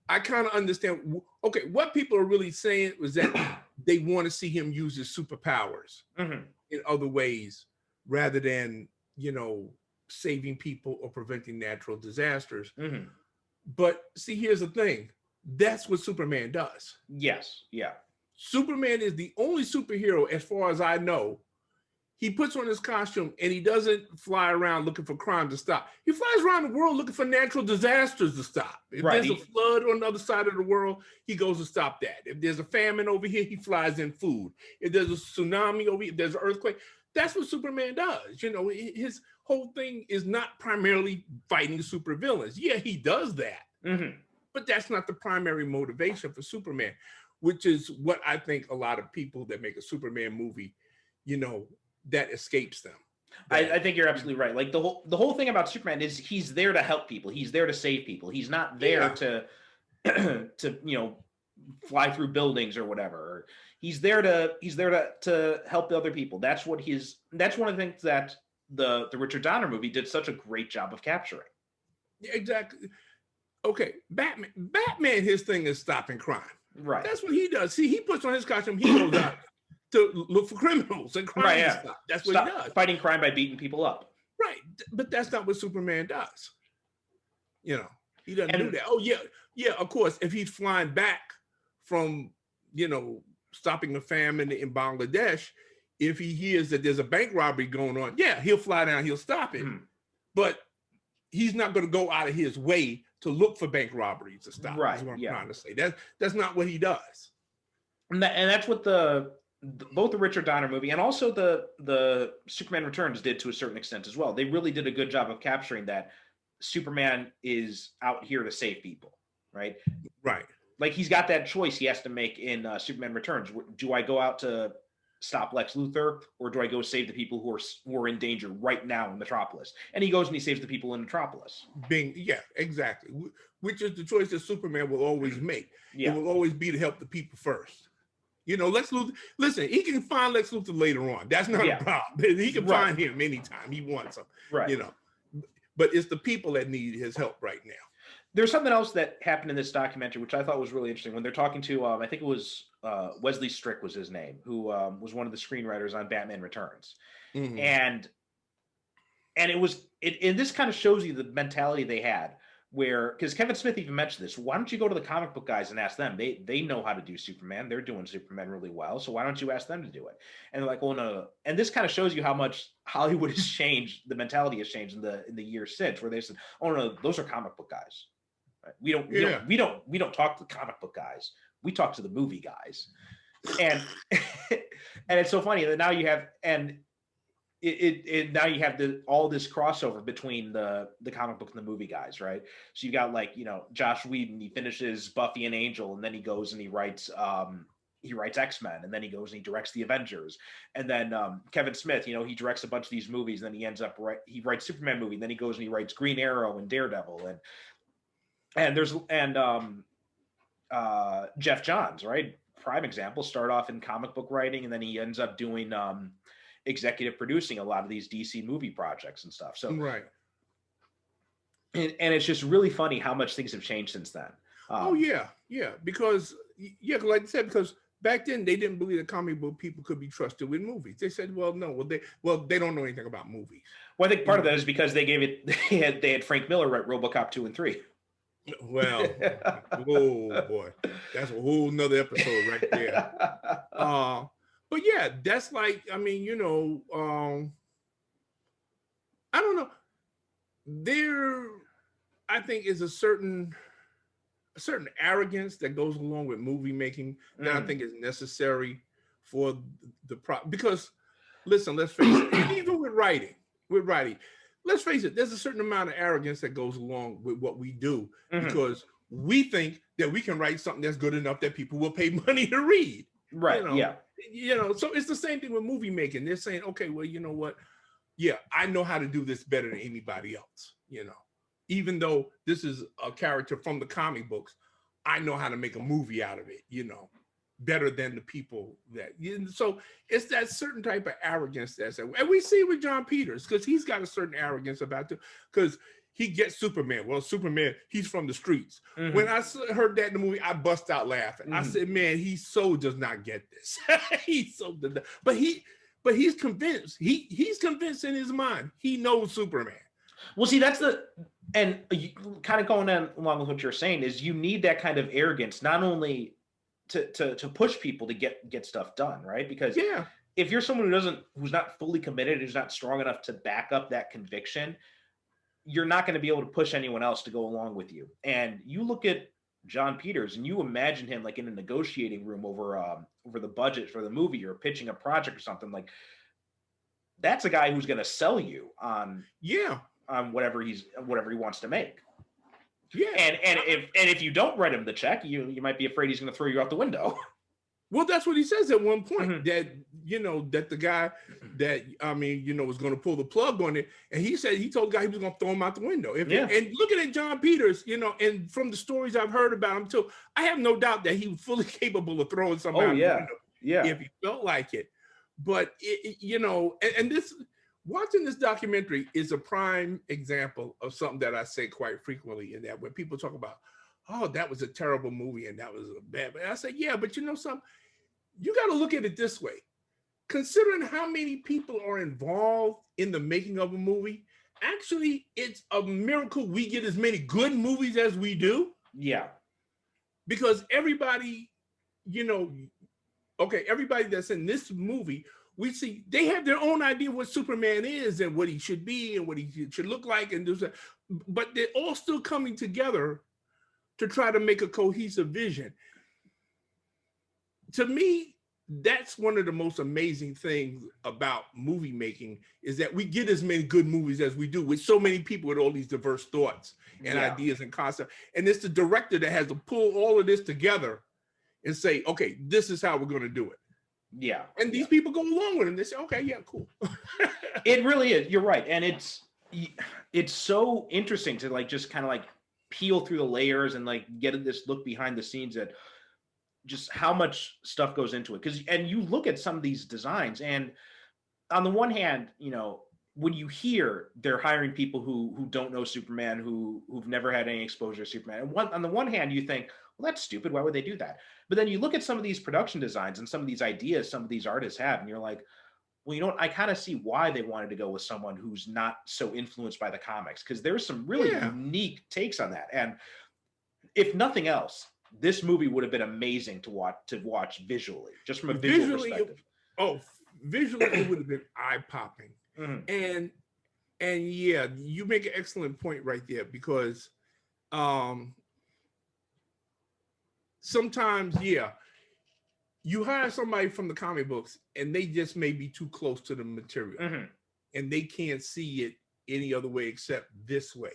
I kind of understand. Okay, what people are really saying was that they want to see him use his superpowers in other ways rather than, saving people or preventing natural disasters. But see, here's the thing. That's what Superman does. Yes. Yeah. Superman is the only superhero, as far as I know. He puts on his costume and he doesn't fly around looking for crime to stop. He flies around the world looking for natural disasters to stop. If there's a flood on the other side of the world, he goes to stop that. If there's a famine over here, he flies in food. If there's a tsunami over here, if there's an earthquake, that's what Superman does. His whole thing is not primarily fighting supervillains. Yeah, he does that. But that's not the primary motivation for Superman, which is what I think a lot of people that make a Superman movie, that escapes them. I think you're absolutely right. Like the whole thing about Superman is he's there to help people. He's there to save people. He's not there to fly through buildings or whatever. He's there to help other people. That's one of the things that the Richard Donner movie did such a great job of capturing. Yeah, exactly. Okay, Batman, his thing is stopping crime. Right. That's what he does. See, he puts on his costume, he goes out to look for criminals and crime and stuff. That's what he does. Fighting crime by beating people up. Right. But that's not what Superman does. He doesn't do that. Oh, yeah, of course, if he's flying back from, stopping a famine in Bangladesh, if he hears that there's a bank robbery going on, yeah, he'll fly down, he'll stop it. But he's not going to go out of his way to look for bank robberies to stop. Right. That's what I'm trying to say. That's not what he does. And that's what both the Richard Donner movie and also the Superman Returns did to a certain extent as well. They really did a good job of capturing that Superman is out here to save people, right? Right. Like he's got that choice he has to make in Superman Returns. Do I go out to stop Lex Luthor, or do I go save the people who are in danger right now in Metropolis? And he goes and he saves the people in Metropolis. Yeah, exactly. Which is the choice that Superman will always make. Yeah. It will always be to help the people first. You know, Lex Luthor, listen, he can find Lex Luthor later on. That's not a problem. He can find him anytime he wants him, you know. But it's the people that need his help right now. There's something else that happened in this documentary, which I thought was really interesting. When they're talking to, I think it was Wesley Strick was his name, who was one of the screenwriters on Batman Returns. Mm-hmm. And this kind of shows you the mentality they had, where, because Kevin Smith even mentioned this, why don't you go to the comic book guys and ask them? They know how to do Superman. They're doing Superman really well. So why don't you ask them to do it? And they're like, well, no. And this kind of shows you how much Hollywood has changed. The mentality has changed in the years since, where they said, oh no, those are comic book guys. We don't talk to the comic book guys. We talk to the movie guys. And and it's so funny that now you have all this crossover between the comic book and the movie guys, right? So you got, like, you know, Josh Whedon, he finishes Buffy and Angel, and then he goes and he writes X-Men, and then he goes and he directs the Avengers. And then Kevin Smith, you know, he directs a bunch of these movies, and then he ends up he writes Superman movie, and then he goes and he writes Green Arrow and Daredevil, and Jeff Johns, right? Prime example, start off in comic book writing, and then he ends up doing executive producing a lot of these DC movie projects and stuff. So right. And it's just really funny how much things have changed since then. Because like I said, because back then they didn't believe that comic book people could be trusted with movies. They said, well, no, they don't know anything about movies. Well, I think part of that is because they had Frank Miller write RoboCop 2 and 3. Well, oh boy, that's a whole nother episode right there. But yeah, that's like, I mean, you know, I don't know. There, I think, is a certain arrogance that goes along with movie making that I think is necessary for because, listen, let's face it, and even with writing, let's face it, there's a certain amount of arrogance that goes along with what we do because we think that we can write something that's good enough that people will pay money to read. Right. You know? You know, so it's the same thing with movie making. They're saying, okay, well, you know what? Yeah, I know how to do this better than anybody else, you know. Even though this is a character from the comic books, I know how to make a movie out of it, you know, better than the people that, so it's that certain type of arrogance and we see with John Peters, because he's got a certain arrogance about it, because he gets Superman. Well, Superman, he's from the streets. When I heard that in the movie, I bust out laughing. I said, man, he so does not get this. But he's convinced. He's convinced in his mind. He knows Superman. Well, see, and kind of going along with what you're saying is you need that kind of arrogance, not only to push people to get stuff done, right? Because if you're someone who's not fully committed, who's not strong enough to back up that conviction, you're not going to be able to push anyone else to go along with you. And you look at John Peters and you imagine him like in a negotiating room over the budget for the movie or pitching a project or something. Like, that's a guy who's going to sell you on whatever he wants to make. Yeah. And if you don't write him the check, you might be afraid he's going to throw you out the window. Well, that's what he says at one point, that, you know, that the guy that, I mean, you know, was going to pull the plug on it. And he told the guy he was going to throw him out the window. And looking at John Peters, you know, and from the stories I've heard about him too, I have no doubt that he was fully capable of throwing somebody out the window if he felt like it. But, you know, and this, watching this documentary is a prime example of something that I say quite frequently, in that when people talk about, oh, that was a terrible movie and that was a bad, I say, yeah, but you know something? You got to look at it this way. Considering how many people are involved in the making of a movie, actually, it's a miracle we get as many good movies as we do. Yeah. Because everybody, you know, okay, everybody that's in this movie, we see they have their own idea what Superman is and what he should be and what he should look like and do that. But they're all still coming together to try to make a cohesive vision. To me, that's one of the most amazing things about movie making, is that we get as many good movies as we do, with so many people with all these diverse thoughts and ideas and concepts. And it's the director that has to pull all of this together and say, okay, this is how we're going to do it. Yeah. And these people go along with it. They say, okay, yeah, cool. It really is. You're right. And it's so interesting to like just kind of like peel through the layers and like get this look behind the scenes at just how much stuff goes into it. And you look at some of these designs, and on the one hand, you know, when you hear they're hiring people who don't know Superman, who've never had any exposure to Superman, and on the one hand, you think, well, that's stupid. Why would they do that? But then you look at some of these production designs and some of these ideas some of these artists have, and you're like, well, you know what? I kind of see why they wanted to go with someone who's not so influenced by the comics, because there's some really unique takes on that. And if nothing else, this movie would have been amazing to watch visually, just from a visual perspective. Visually, it would have been eye-popping. And yeah, you make an excellent point right there, because sometimes, you hire somebody from the comic books and they just may be too close to the material and they can't see it any other way except this way.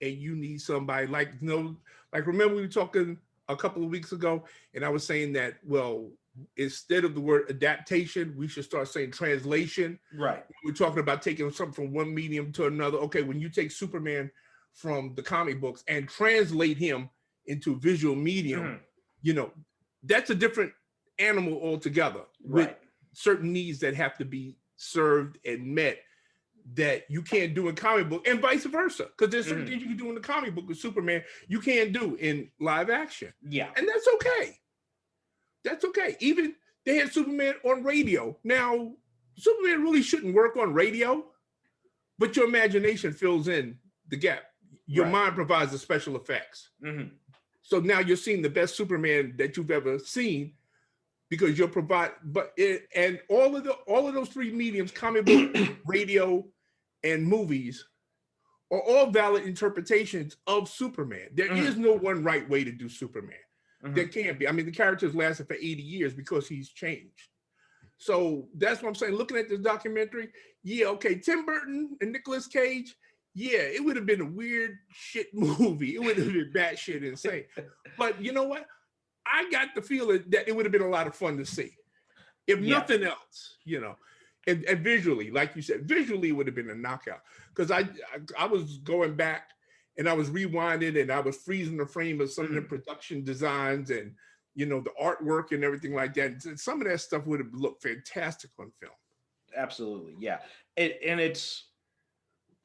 And you need somebody like, you know, like, remember we were talking a couple of weeks ago and I was saying that, well, instead of the word adaptation, we should start saying translation. Right. We're talking about taking something from one medium to another. Okay, when you take Superman from the comic books and translate him into visual medium, you know, that's a different animal altogether, with certain needs that have to be served and met that you can't do in comic book, and vice versa, because there's certain things you can do in the comic book with Superman you can't do in live action. Yeah. And that's okay. That's okay. Even they had Superman on radio. Now, Superman really shouldn't work on radio, but your imagination fills in the gap. Your mind provides the special effects. So now you're seeing the best Superman that you've ever seen, because you'll provide, and all of those three mediums, comic book, radio, and movies, are all valid interpretations of Superman. There is no one right way to do Superman. There can't be. I mean, the character's lasted for 80 years because he's changed. So that's what I'm saying. Looking at this documentary, Tim Burton and Nicolas Cage, it would have been a weird shit movie. It would have been batshit insane. But you know what? I got the feeling that it would have been a lot of fun to see. If nothing else, you know, and visually, like you said, visually it would have been a knockout. Because I was going back and I was rewinding and I was freezing the frame of some of the production designs and, you know, the artwork and everything like that. And some of that stuff would have looked fantastic on film. Absolutely, yeah. And it's,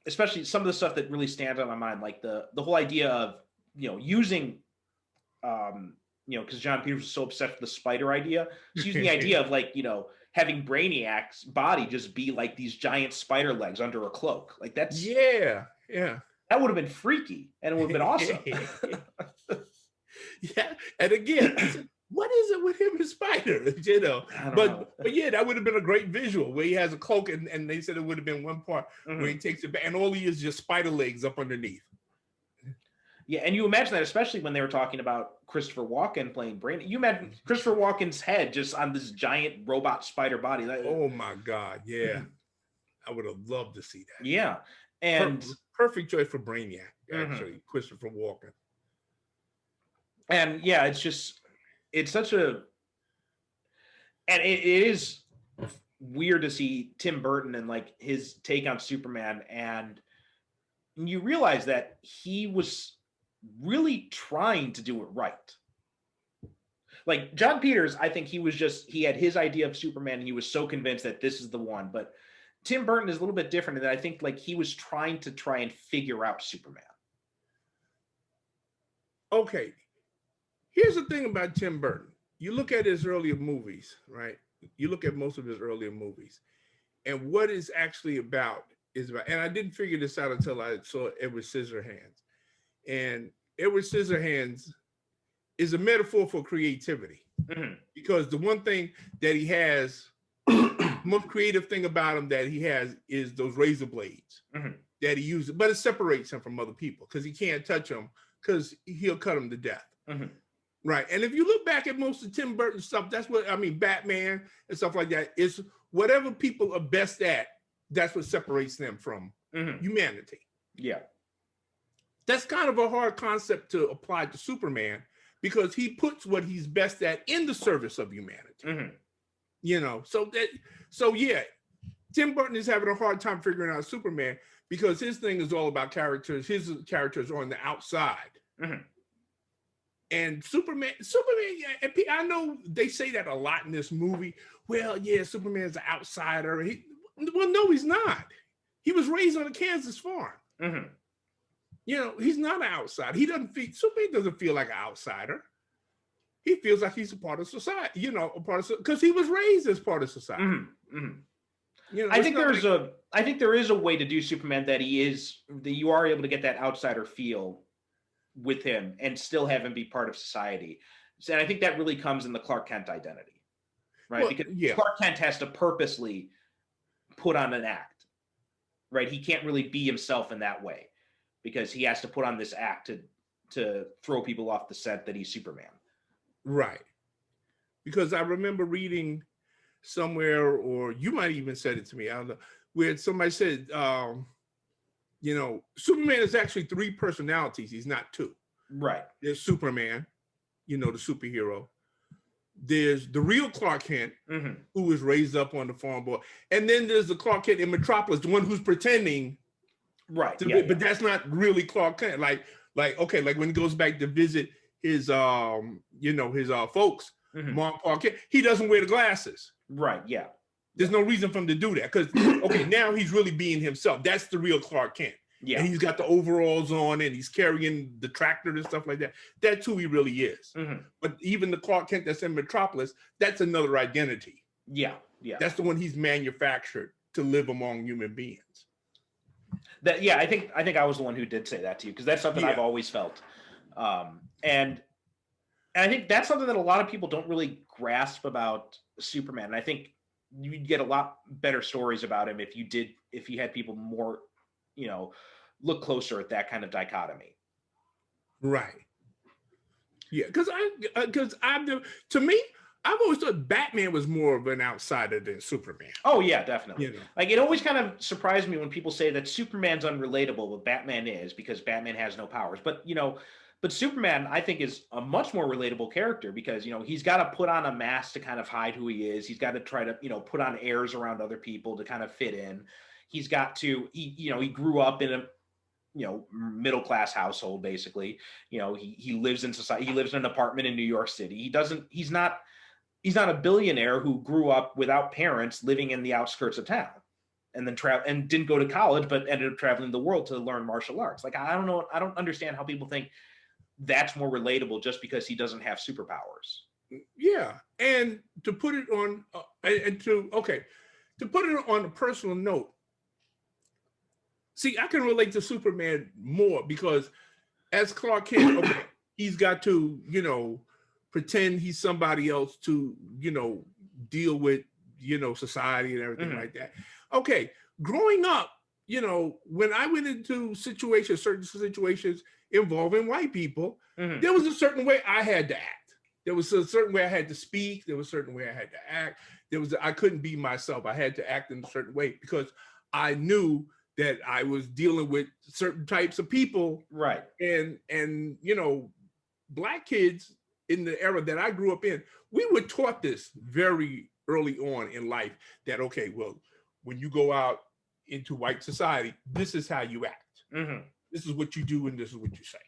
especially some of the stuff that really stands out in my mind, like the whole idea of, you know, using, you know, because John Peters was so obsessed with the spider idea, he's using the idea of, like, you know, having Brainiac's body just be like these giant spider legs under a cloak. Like, that's that would have been freaky, and it would have been awesome. And again, what is it with him and spiders? You know, but yeah, that would have been a great visual where he has a cloak, and they said it would have been one part where he takes it back, and all he is just spider legs up underneath. Yeah, and you imagine that, especially when they were talking about Christopher Walken playing Brain. You imagine Christopher Walken's head just on this giant robot spider body. Oh my God, yeah. I would have loved to see that. Yeah, and perfect choice for Brainiac, actually, Christopher Walken. And yeah, it's such a, and it is weird to see Tim Burton and like his take on Superman, and you realize that he was really trying to do it right. Like John Peters, I think he had his idea of Superman and he was so convinced that this is the one. But Tim Burton is a little bit different in that I think like he was trying and figure out Superman. Okay. Here's the thing about Tim Burton. You look at his earlier movies, right? You look at most of his earlier movies, and what it's actually about is about, and I didn't figure this out until I saw Edward Scissorhands. And Edward Scissorhands is a metaphor for creativity, because the one thing that he has, most creative thing about him that he has is those razor blades that he uses, but it separates him from other people because he can't touch them because he'll cut them to death. Right. And if you look back at most of Tim Burton stuff, that's what, I mean, Batman and stuff like that, is whatever people are best at, that's what separates them from humanity. Yeah. That's kind of a hard concept to apply to Superman because he puts what he's best at in the service of humanity. So yeah, Tim Burton is having a hard time figuring out Superman because his thing is all about characters. His characters are on the outside. Mm-hmm. And Superman, yeah, and I know they say that a lot in this movie. Well, yeah, Superman's an outsider. Well, no, he's not. He was raised on a Kansas farm. Mm-hmm. He's not an outsider. Superman doesn't feel like an outsider. He feels like he's a part of society, because he was raised as part of society. Mm-hmm. Mm-hmm. I think there is a way to do Superman that you are able to get that outsider feel with him and still have him be part of society. And I think that really comes in the Clark Kent identity, right? Because Clark Kent has to purposely put on an act, right? He can't really be himself in that way because he has to put on this act to throw people off the scent that he's Superman. Right. Because I remember reading somewhere, or you might even said it to me, I don't know, where somebody said, Superman is actually 3 personalities. He's not 2. Right. There's Superman, the superhero. There's the real Clark Kent, mm-hmm. who was raised up on the farm boy. And then there's the Clark Kent in Metropolis, the one who's pretending. Right. But that's not really Clark Kent. Like when he goes back to visit his folks, mm-hmm. Mom, Clark Kent, he doesn't wear the glasses. Right. Yeah. There's no reason for him to do that because, now he's really being himself. That's the real Clark Kent. Yeah. And he's got the overalls on and he's carrying the tractor and stuff like that. That's who he really is. Mm-hmm. But even the Clark Kent that's in Metropolis, that's another identity. Yeah. Yeah. That's the one he's manufactured to live among human beings. I think I was the one who did say that to you because that's something I've always felt. And I think that's something that a lot of people don't really grasp about Superman. And I think you'd get a lot better stories about him if you had people more, look closer at that kind of dichotomy. Right. Yeah, because to me, I've always thought Batman was more of an outsider than Superman. Oh yeah, definitely. Like it always kind of surprised me when people say that Superman's unrelatable, but Batman is because Batman has no powers. But but Superman, I think, is a much more relatable character because, he's got to put on a mask to kind of hide who he is. He's got to try to, put on airs around other people to kind of fit in. He's got to, he grew up in a, middle-class household, basically. He lives in society. He lives in an apartment in New York City. He's not a billionaire who grew up without parents living in the outskirts of town and then and didn't go to college, but ended up traveling the world to learn martial arts. Like, I don't know. I don't understand how people think that's more relatable just because he doesn't have superpowers. Yeah. And to put it on, to put it on a personal note, see, I can relate to Superman more because as Clark Kent, he's got to, pretend he's somebody else to, deal with, society and everything mm-hmm. like that. Okay. Growing up, when I went into certain situations involving white people, mm-hmm. there was a certain way I had to act. There was a certain way I had to speak. There was a certain way I had to act. I couldn't be myself. I had to act in a certain way because I knew that I was dealing with certain types of people. Right. And Black kids in the era that I grew up in, we were taught this very early on in life that, when you go out into white society, this is how you act. Mm-hmm. This is what you do and this is what you say.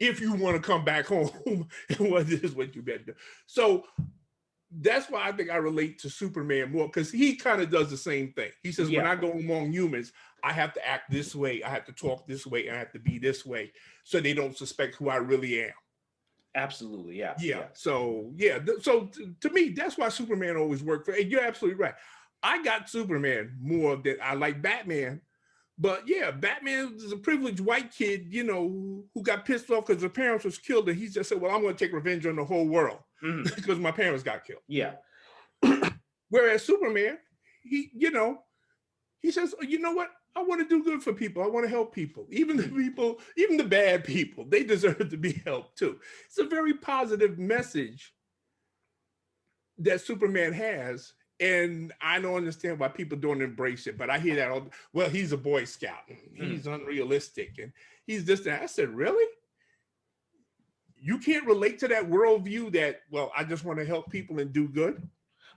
If you want to come back home, this is what you better do. So that's why I think I relate to Superman more because he kind of does the same thing. He says, when I go among humans, I have to act this way, I have to talk this way, and I have to be this way so they don't suspect who I really am. Absolutely, yeah. So, to me, that's why Superman always worked for, and you're absolutely right. I got Superman more than I like Batman. But yeah, Batman is a privileged white kid, who got pissed off because his parents was killed. And he just said, well, I'm going to take revenge on the whole world because my parents got killed. Yeah. Whereas Superman, he says, you know what? I want to do good for people. I want to help people. Even the bad people, they deserve to be helped too. It's a very positive message that Superman has. And I don't understand why people don't embrace it, but I hear that, well, he's a Boy Scout, and he's unrealistic, and he's this, that. I said, really? You can't relate to that worldview that, well, I just want to help people and do good?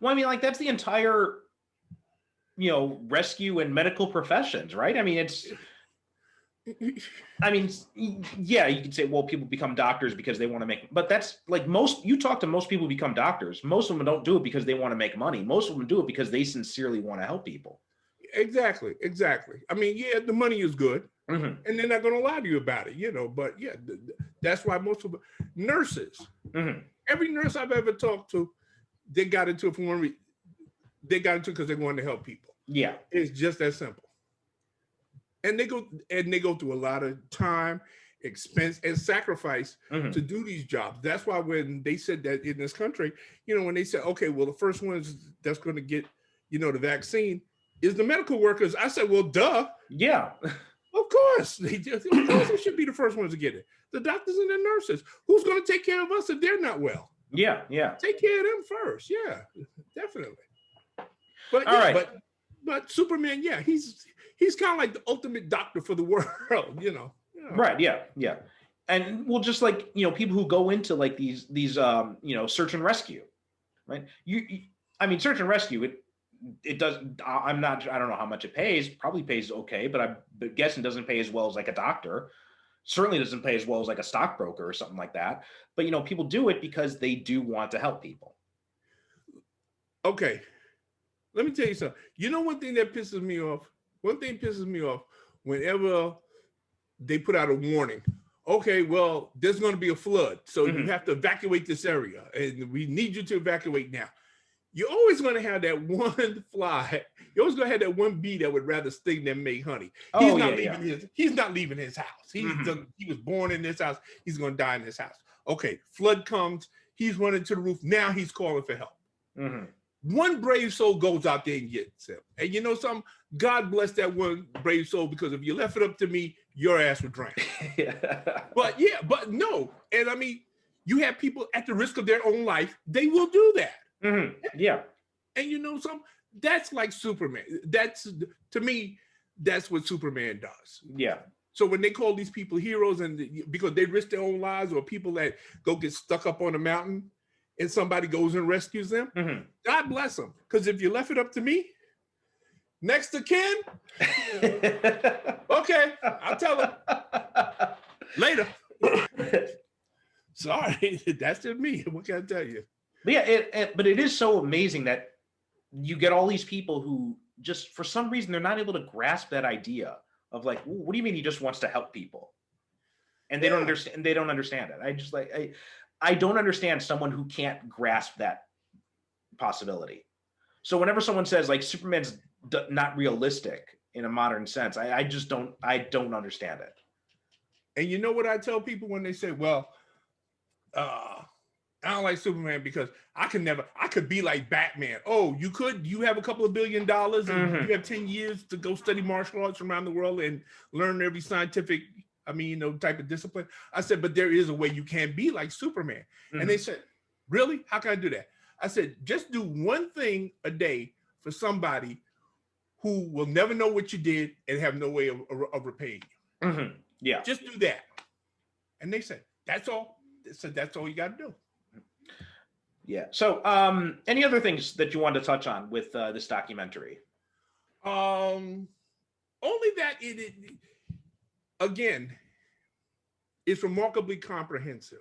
Well, I mean, like that's the entire, rescue and medical professions, right? I mean, yeah, you could say, well, people become doctors because they want to make, but that's like you talk to most people who become doctors. Most of them don't do it because they want to make money. Most of them do it because they sincerely want to help people. Exactly. I mean, yeah, the money is good, mm-hmm. and they're not going to lie to you about it, but yeah, that's why most of nurses, mm-hmm. every nurse I've ever talked to, they got into it for one reason. They got into it because they wanted to help people. Yeah. It's just that simple. And they go through a lot of time, expense, and sacrifice mm-hmm. to do these jobs. That's why when they said that in this country, when they said, okay, well, the first ones that's going to get, the vaccine is the medical workers. I said, well, duh. Yeah. Of course. They should be the first ones to get it. The doctors and the nurses. Who's going to take care of us if they're not well? Yeah. Take care of them first. Yeah, definitely. But all right. But Superman, yeah, he's kind of like the ultimate doctor for the world, Right. Yeah. And well, just like, people who go into like these search and rescue, right? I mean, search and rescue, it does. I don't know how much it pays. Probably pays okay, but I'm guessing doesn't pay as well as like a doctor. Certainly doesn't pay as well as like a stockbroker or something like that. But people do it because they do want to help people. Okay, let me tell you something. One thing that pisses me off. One thing pisses me off whenever they put out a warning. Okay, well, there's going to be a flood, so mm-hmm. you have to evacuate this area, and we need you to evacuate now. You're always going to have that one fly. You're always going to have that one bee that would rather sting than make honey. He's not leaving his house. He was born in this house. He's going to die in this house. Okay, flood comes. He's running to the roof. Now he's calling for help. Mm-hmm. One brave soul goes out there and gets him. And you know something? God bless that one brave soul, because if you left it up to me, your ass would drown. But no. And I mean, you have people at the risk of their own life. They will do that. Mm-hmm. Yeah. And that's like Superman. To me, that's what Superman does. Yeah. So when they call these people heroes, and because they risk their own lives, or people that go get stuck up on a mountain and somebody goes and rescues them, mm-hmm. God bless them. Because if you left it up to me, next to kin, okay, I'll tell them later. Sorry, that's just me. What can I tell you? But yeah, but it is so amazing that you get all these people who just, for some reason, they're not able to grasp that idea of like, what do you mean he just wants to help people? And they don't understand. They don't understand it. I don't understand someone who can't grasp that possibility. So whenever someone says like Superman's not realistic in a modern sense, I just don't. I don't understand it. And you know what I tell people when they say, well, I don't like Superman because I could be like Batman. Oh, you could? You have a couple of $1 billion and mm-hmm. you have 10 years to go study martial arts around the world and learn every scientific, type of discipline. I said, but there is a way you can be like Superman. Mm-hmm. And they said, really? How can I do that? I said, just do one thing a day for somebody who will never know what you did and have no way of repaying you. Mm-hmm. Yeah. Just do that. And they said, that's all. They said, that's all you got to do. Yeah. So, any other things that you wanted to touch on with this documentary? Only that it again, it's remarkably comprehensive.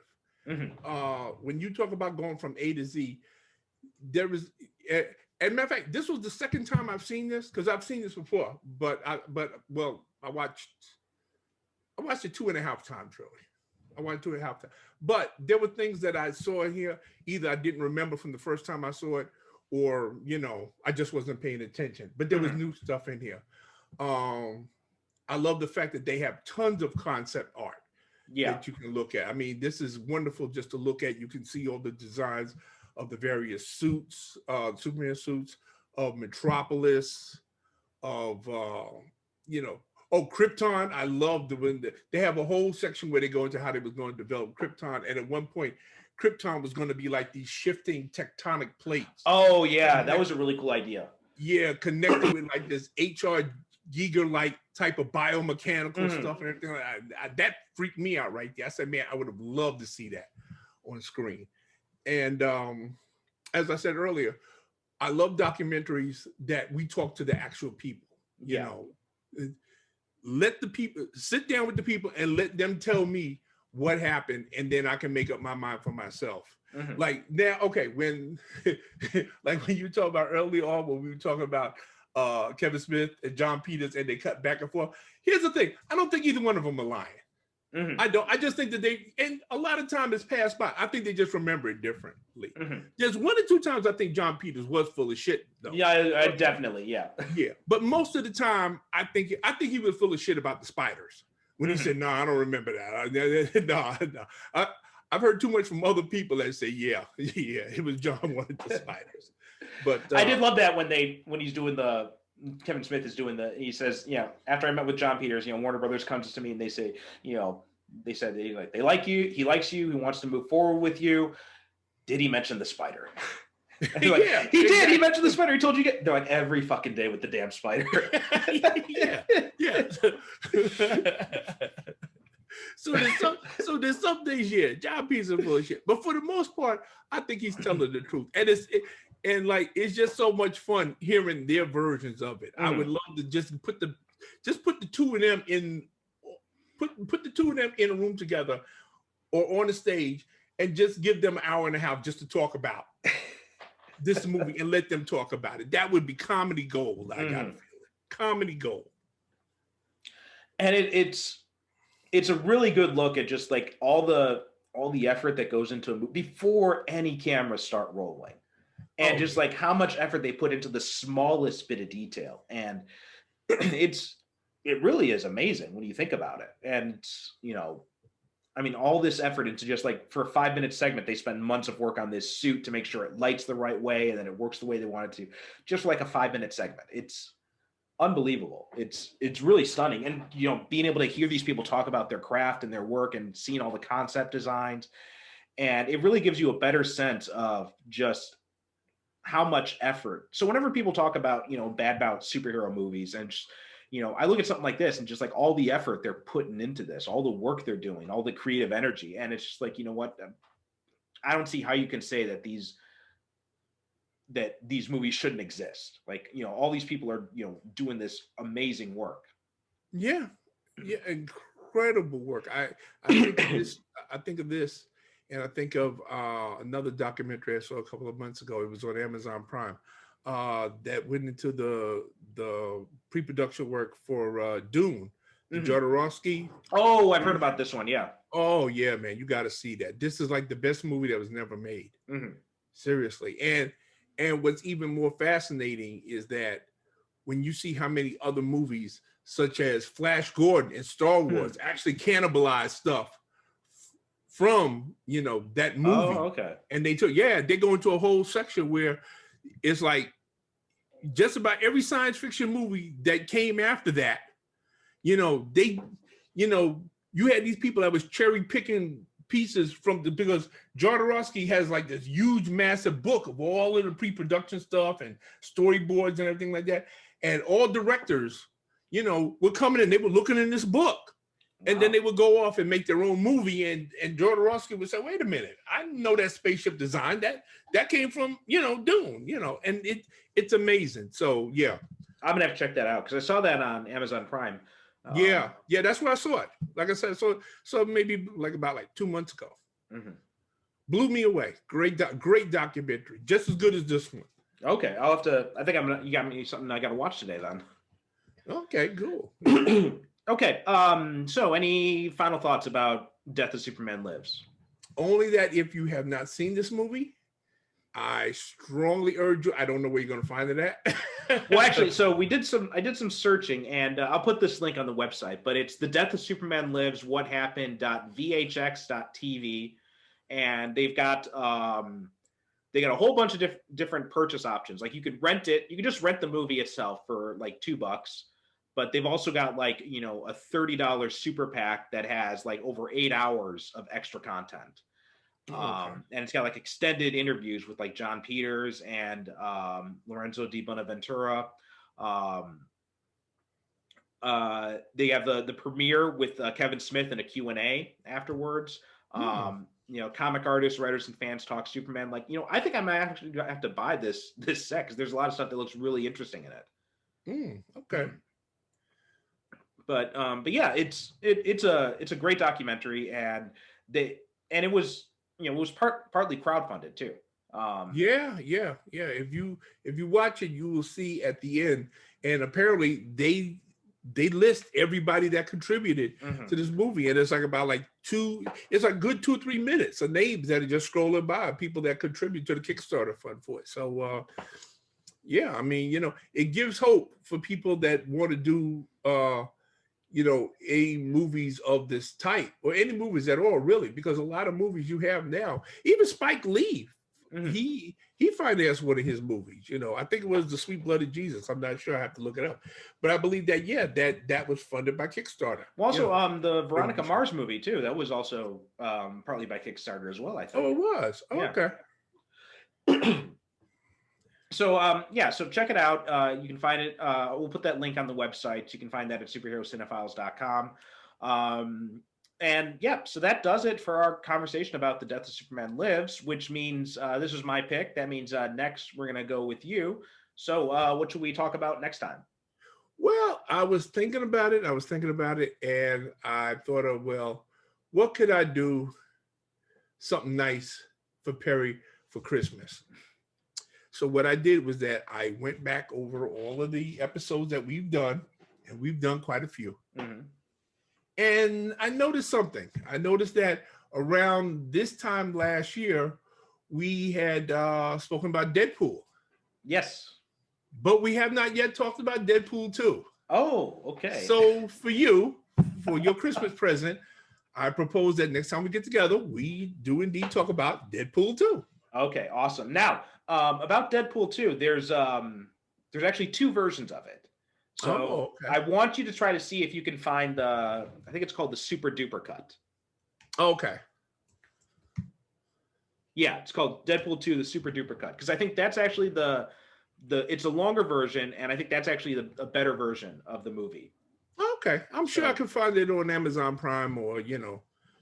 Mm-hmm. When you talk about going from A to Z, there is, as a matter of fact, this was the second time I've seen this, because I've seen this before, but I watched it 2.5 times, really. I watched 2.5 times. But there were things that I saw here, either I didn't remember from the first time I saw it, or, I just wasn't paying attention. But there was new stuff in here. I love the fact that they have tons of concept art that you can look at. I mean, this is wonderful just to look at. You can see all the designs of the various suits, Superman suits, of Metropolis, of, Krypton. I love they have a whole section where they go into how they was going to develop Krypton. And at one point, Krypton was going to be like these shifting tectonic plates. Oh, yeah. That was a really cool idea. Yeah, connected with like this H.R. Giger-like type of biomechanical stuff and everything. That freaked me out right there. I said, man, I would have loved to see that on screen. And as I said earlier, I love documentaries that we talk to the actual people, you know. Let the people sit down with the people and let them tell me what happened, and then I can make up my mind for myself. Like now, okay, when like when you talk about early on when we were talking about Kevin Smith and John Peters and they cut back and forth. Here's the thing: I don't think either one of them are lying. I don't. I just think that they, and a lot of time has passed by. I think they just remember it differently. There's 1 or 2 times I think John Peters was full of shit, though. Yeah, I definitely, yeah. But most of the time, I think he was full of shit about the spiders. When he said, "No, I don't remember that." No. I've heard too much from other people that say, "Yeah, it was John wanted the spiders." But I did love that when he's doing Kevin Smith is doing he says, after I met with John Peters, Warner Brothers comes to me and they say, they said they like you, he likes you, he wants to move forward with you. Did he mention the spider? He did. He mentioned the spider. He told you they're like every fucking day with the damn spider. yeah. So there's some days, John Peters is full of shit. But for the most part, I think he's telling the truth. And it's just so much fun hearing their versions of it. I would love to just put the two of them in a room together or on a stage and just give them an hour and a half just to talk about this movie and let them talk about it. That would be comedy gold. I gotta feel it. Comedy gold. And it's a really good look at just like all the effort that goes into a movie before any cameras start rolling. And just like how much effort they put into the smallest bit of detail. And it really is amazing when you think about it. And, all this effort into just like for a 5-minute segment, they spend months of work on this suit to make sure it lights the right way and then it works the way they want it to, just for like a 5-minute segment. It's unbelievable. It's really stunning. And, being able to hear these people talk about their craft and their work and seeing all the concept designs. And it really gives you a better sense of just how much effort. So whenever people talk about, bad about superhero movies and just, I look at something like this and just like all the effort they're putting into this, all the work they're doing, all the creative energy. And it's just like, you know what? I don't see how you can say that these movies shouldn't exist. Like, all these people are, doing this amazing work. Yeah. Incredible work. I think of this. And I think of another documentary I saw a couple of months ago. It was on Amazon Prime that went into the pre-production work for Dune, the Jodorowsky. Oh, I've heard about this one. Yeah. Oh yeah, man, you got to see that. This is like the best movie that was never made. Seriously. And what's even more fascinating is that when you see how many other movies, such as Flash Gordon and Star Wars, actually cannibalize stuff from that movie. Oh, okay. And they go into a whole section where it's like just about every science fiction movie that came after that, you had these people that was cherry picking pieces because Jodorowsky has like this huge massive book of all of the pre-production stuff and storyboards and everything like that. And all directors, were coming in, they were looking in this book. And then they would go off and make their own movie, and Jodorowsky would say, "Wait a minute, I know that spaceship design that came from Dune, and it's amazing." So yeah, I'm gonna have to check that out because I saw that on Amazon Prime. Yeah, that's where I saw it. Like I said, so maybe about 2 months ago. Blew me away. Great documentary, just as good as this one. Okay, I'll have to. I think you got me something I got to watch today then. Okay, cool. Okay, so any final thoughts about Death of Superman Lives? Only that if you have not seen this movie, I strongly urge you. I don't know where you're going to find it at. Well, actually, so I did some searching, and I'll put this link on the website, but it's The Death of Superman Lives, What Happened.vhx.tv, and they've got a whole bunch of different purchase options. Like you could rent it, you could just rent the movie itself for like $2. But they've also got a $30 super pack that has like over 8 hours of extra content. And it's got like extended interviews with like John Peters and Lorenzo Di Bonaventura. They have the premiere with Kevin Smith and a Q&A afterwards. comic artists, writers, and fans talk Superman. Like, I think I might actually have to buy this set because there's a lot of stuff that looks really interesting in it. Okay. But yeah, it's a great documentary, and it was partly crowdfunded too. Yeah. If you watch it, you will see at the end, and apparently they list everybody that contributed to this movie, and it's like about it's a good 2-3 minutes of names that are just scrolling by, people that contribute to the Kickstarter fund for it. So yeah, I mean, it gives hope for people that want to do movies of this type, or any movies at all, really, because a lot of movies you have now, even Spike Lee, he financed one of his movies. I think it was The Sweet Blood of Jesus. I'm not sure. I have to look it up, but I believe that that was funded by Kickstarter. Well, also the Veronica Mars movie too. That was also partly by Kickstarter as well, I think. Oh, it was. Oh, yeah. Okay. So so check it out. You can find it. We'll put that link on the website. You can find that at superherocinephiles.com. And yeah, so that does it for our conversation about The Death of Superman Lives, which means this was my pick. That means next we're gonna go with you. So what should we talk about next time? Well, I was thinking about it, and I thought of, well, what could I do something nice for Perry for Christmas? So what I did was that I went back over all of the episodes that we've done, and we've done quite a few. And I noticed something. I noticed that around this time last year, we had spoken about Deadpool. Yes. But we have not yet talked about Deadpool 2. Oh, okay. So for your Christmas present, I propose that next time we get together, we do indeed talk about Deadpool 2. Okay, awesome. Now, about Deadpool 2, there's actually 2 versions of it. So I want you to try to see if you can find I think it's called the Super Duper Cut. Okay. Yeah, it's called Deadpool 2, the Super Duper Cut, because I think that's actually it's a longer version, and I think that's actually a better version of the movie. Okay, I'm sure I can find it on Amazon Prime or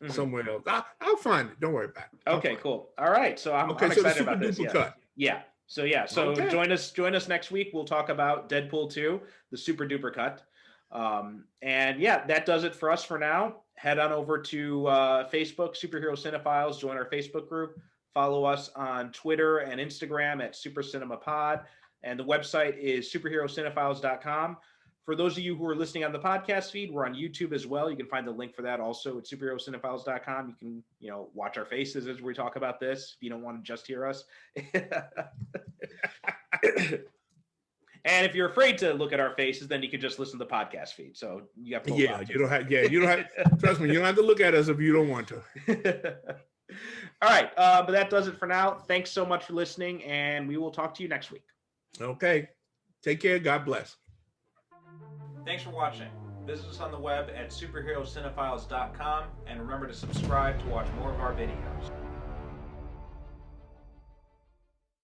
somewhere else. I'll find it. Don't worry about it. Okay, cool. All right, so I'm excited about this. Cut. Yeah. So join us next week. We'll talk about Deadpool 2, the Super Duper Cut. And yeah, that does it for us for now. Head on over to Facebook, Superhero Cinephiles. Join our Facebook group. Follow us on Twitter and Instagram at Super Cinema Pod. And the website is superherocinephiles.com. For those of you who are listening on the podcast feed, we're on YouTube as well. You can find the link for that also at superherocinephiles.com. You can, watch our faces as we talk about this if you don't want to just hear us. And if you're afraid to look at our faces, then you can just listen to the podcast feed. So you have you don't have trust me, you don't have to look at us if you don't want to. All right, but that does it for now. Thanks so much for listening, and we will talk to you next week. Okay. Take care. God bless. Thanks for watching. Visit us on the web at superherocinephiles.com, and remember to subscribe to watch more of our videos.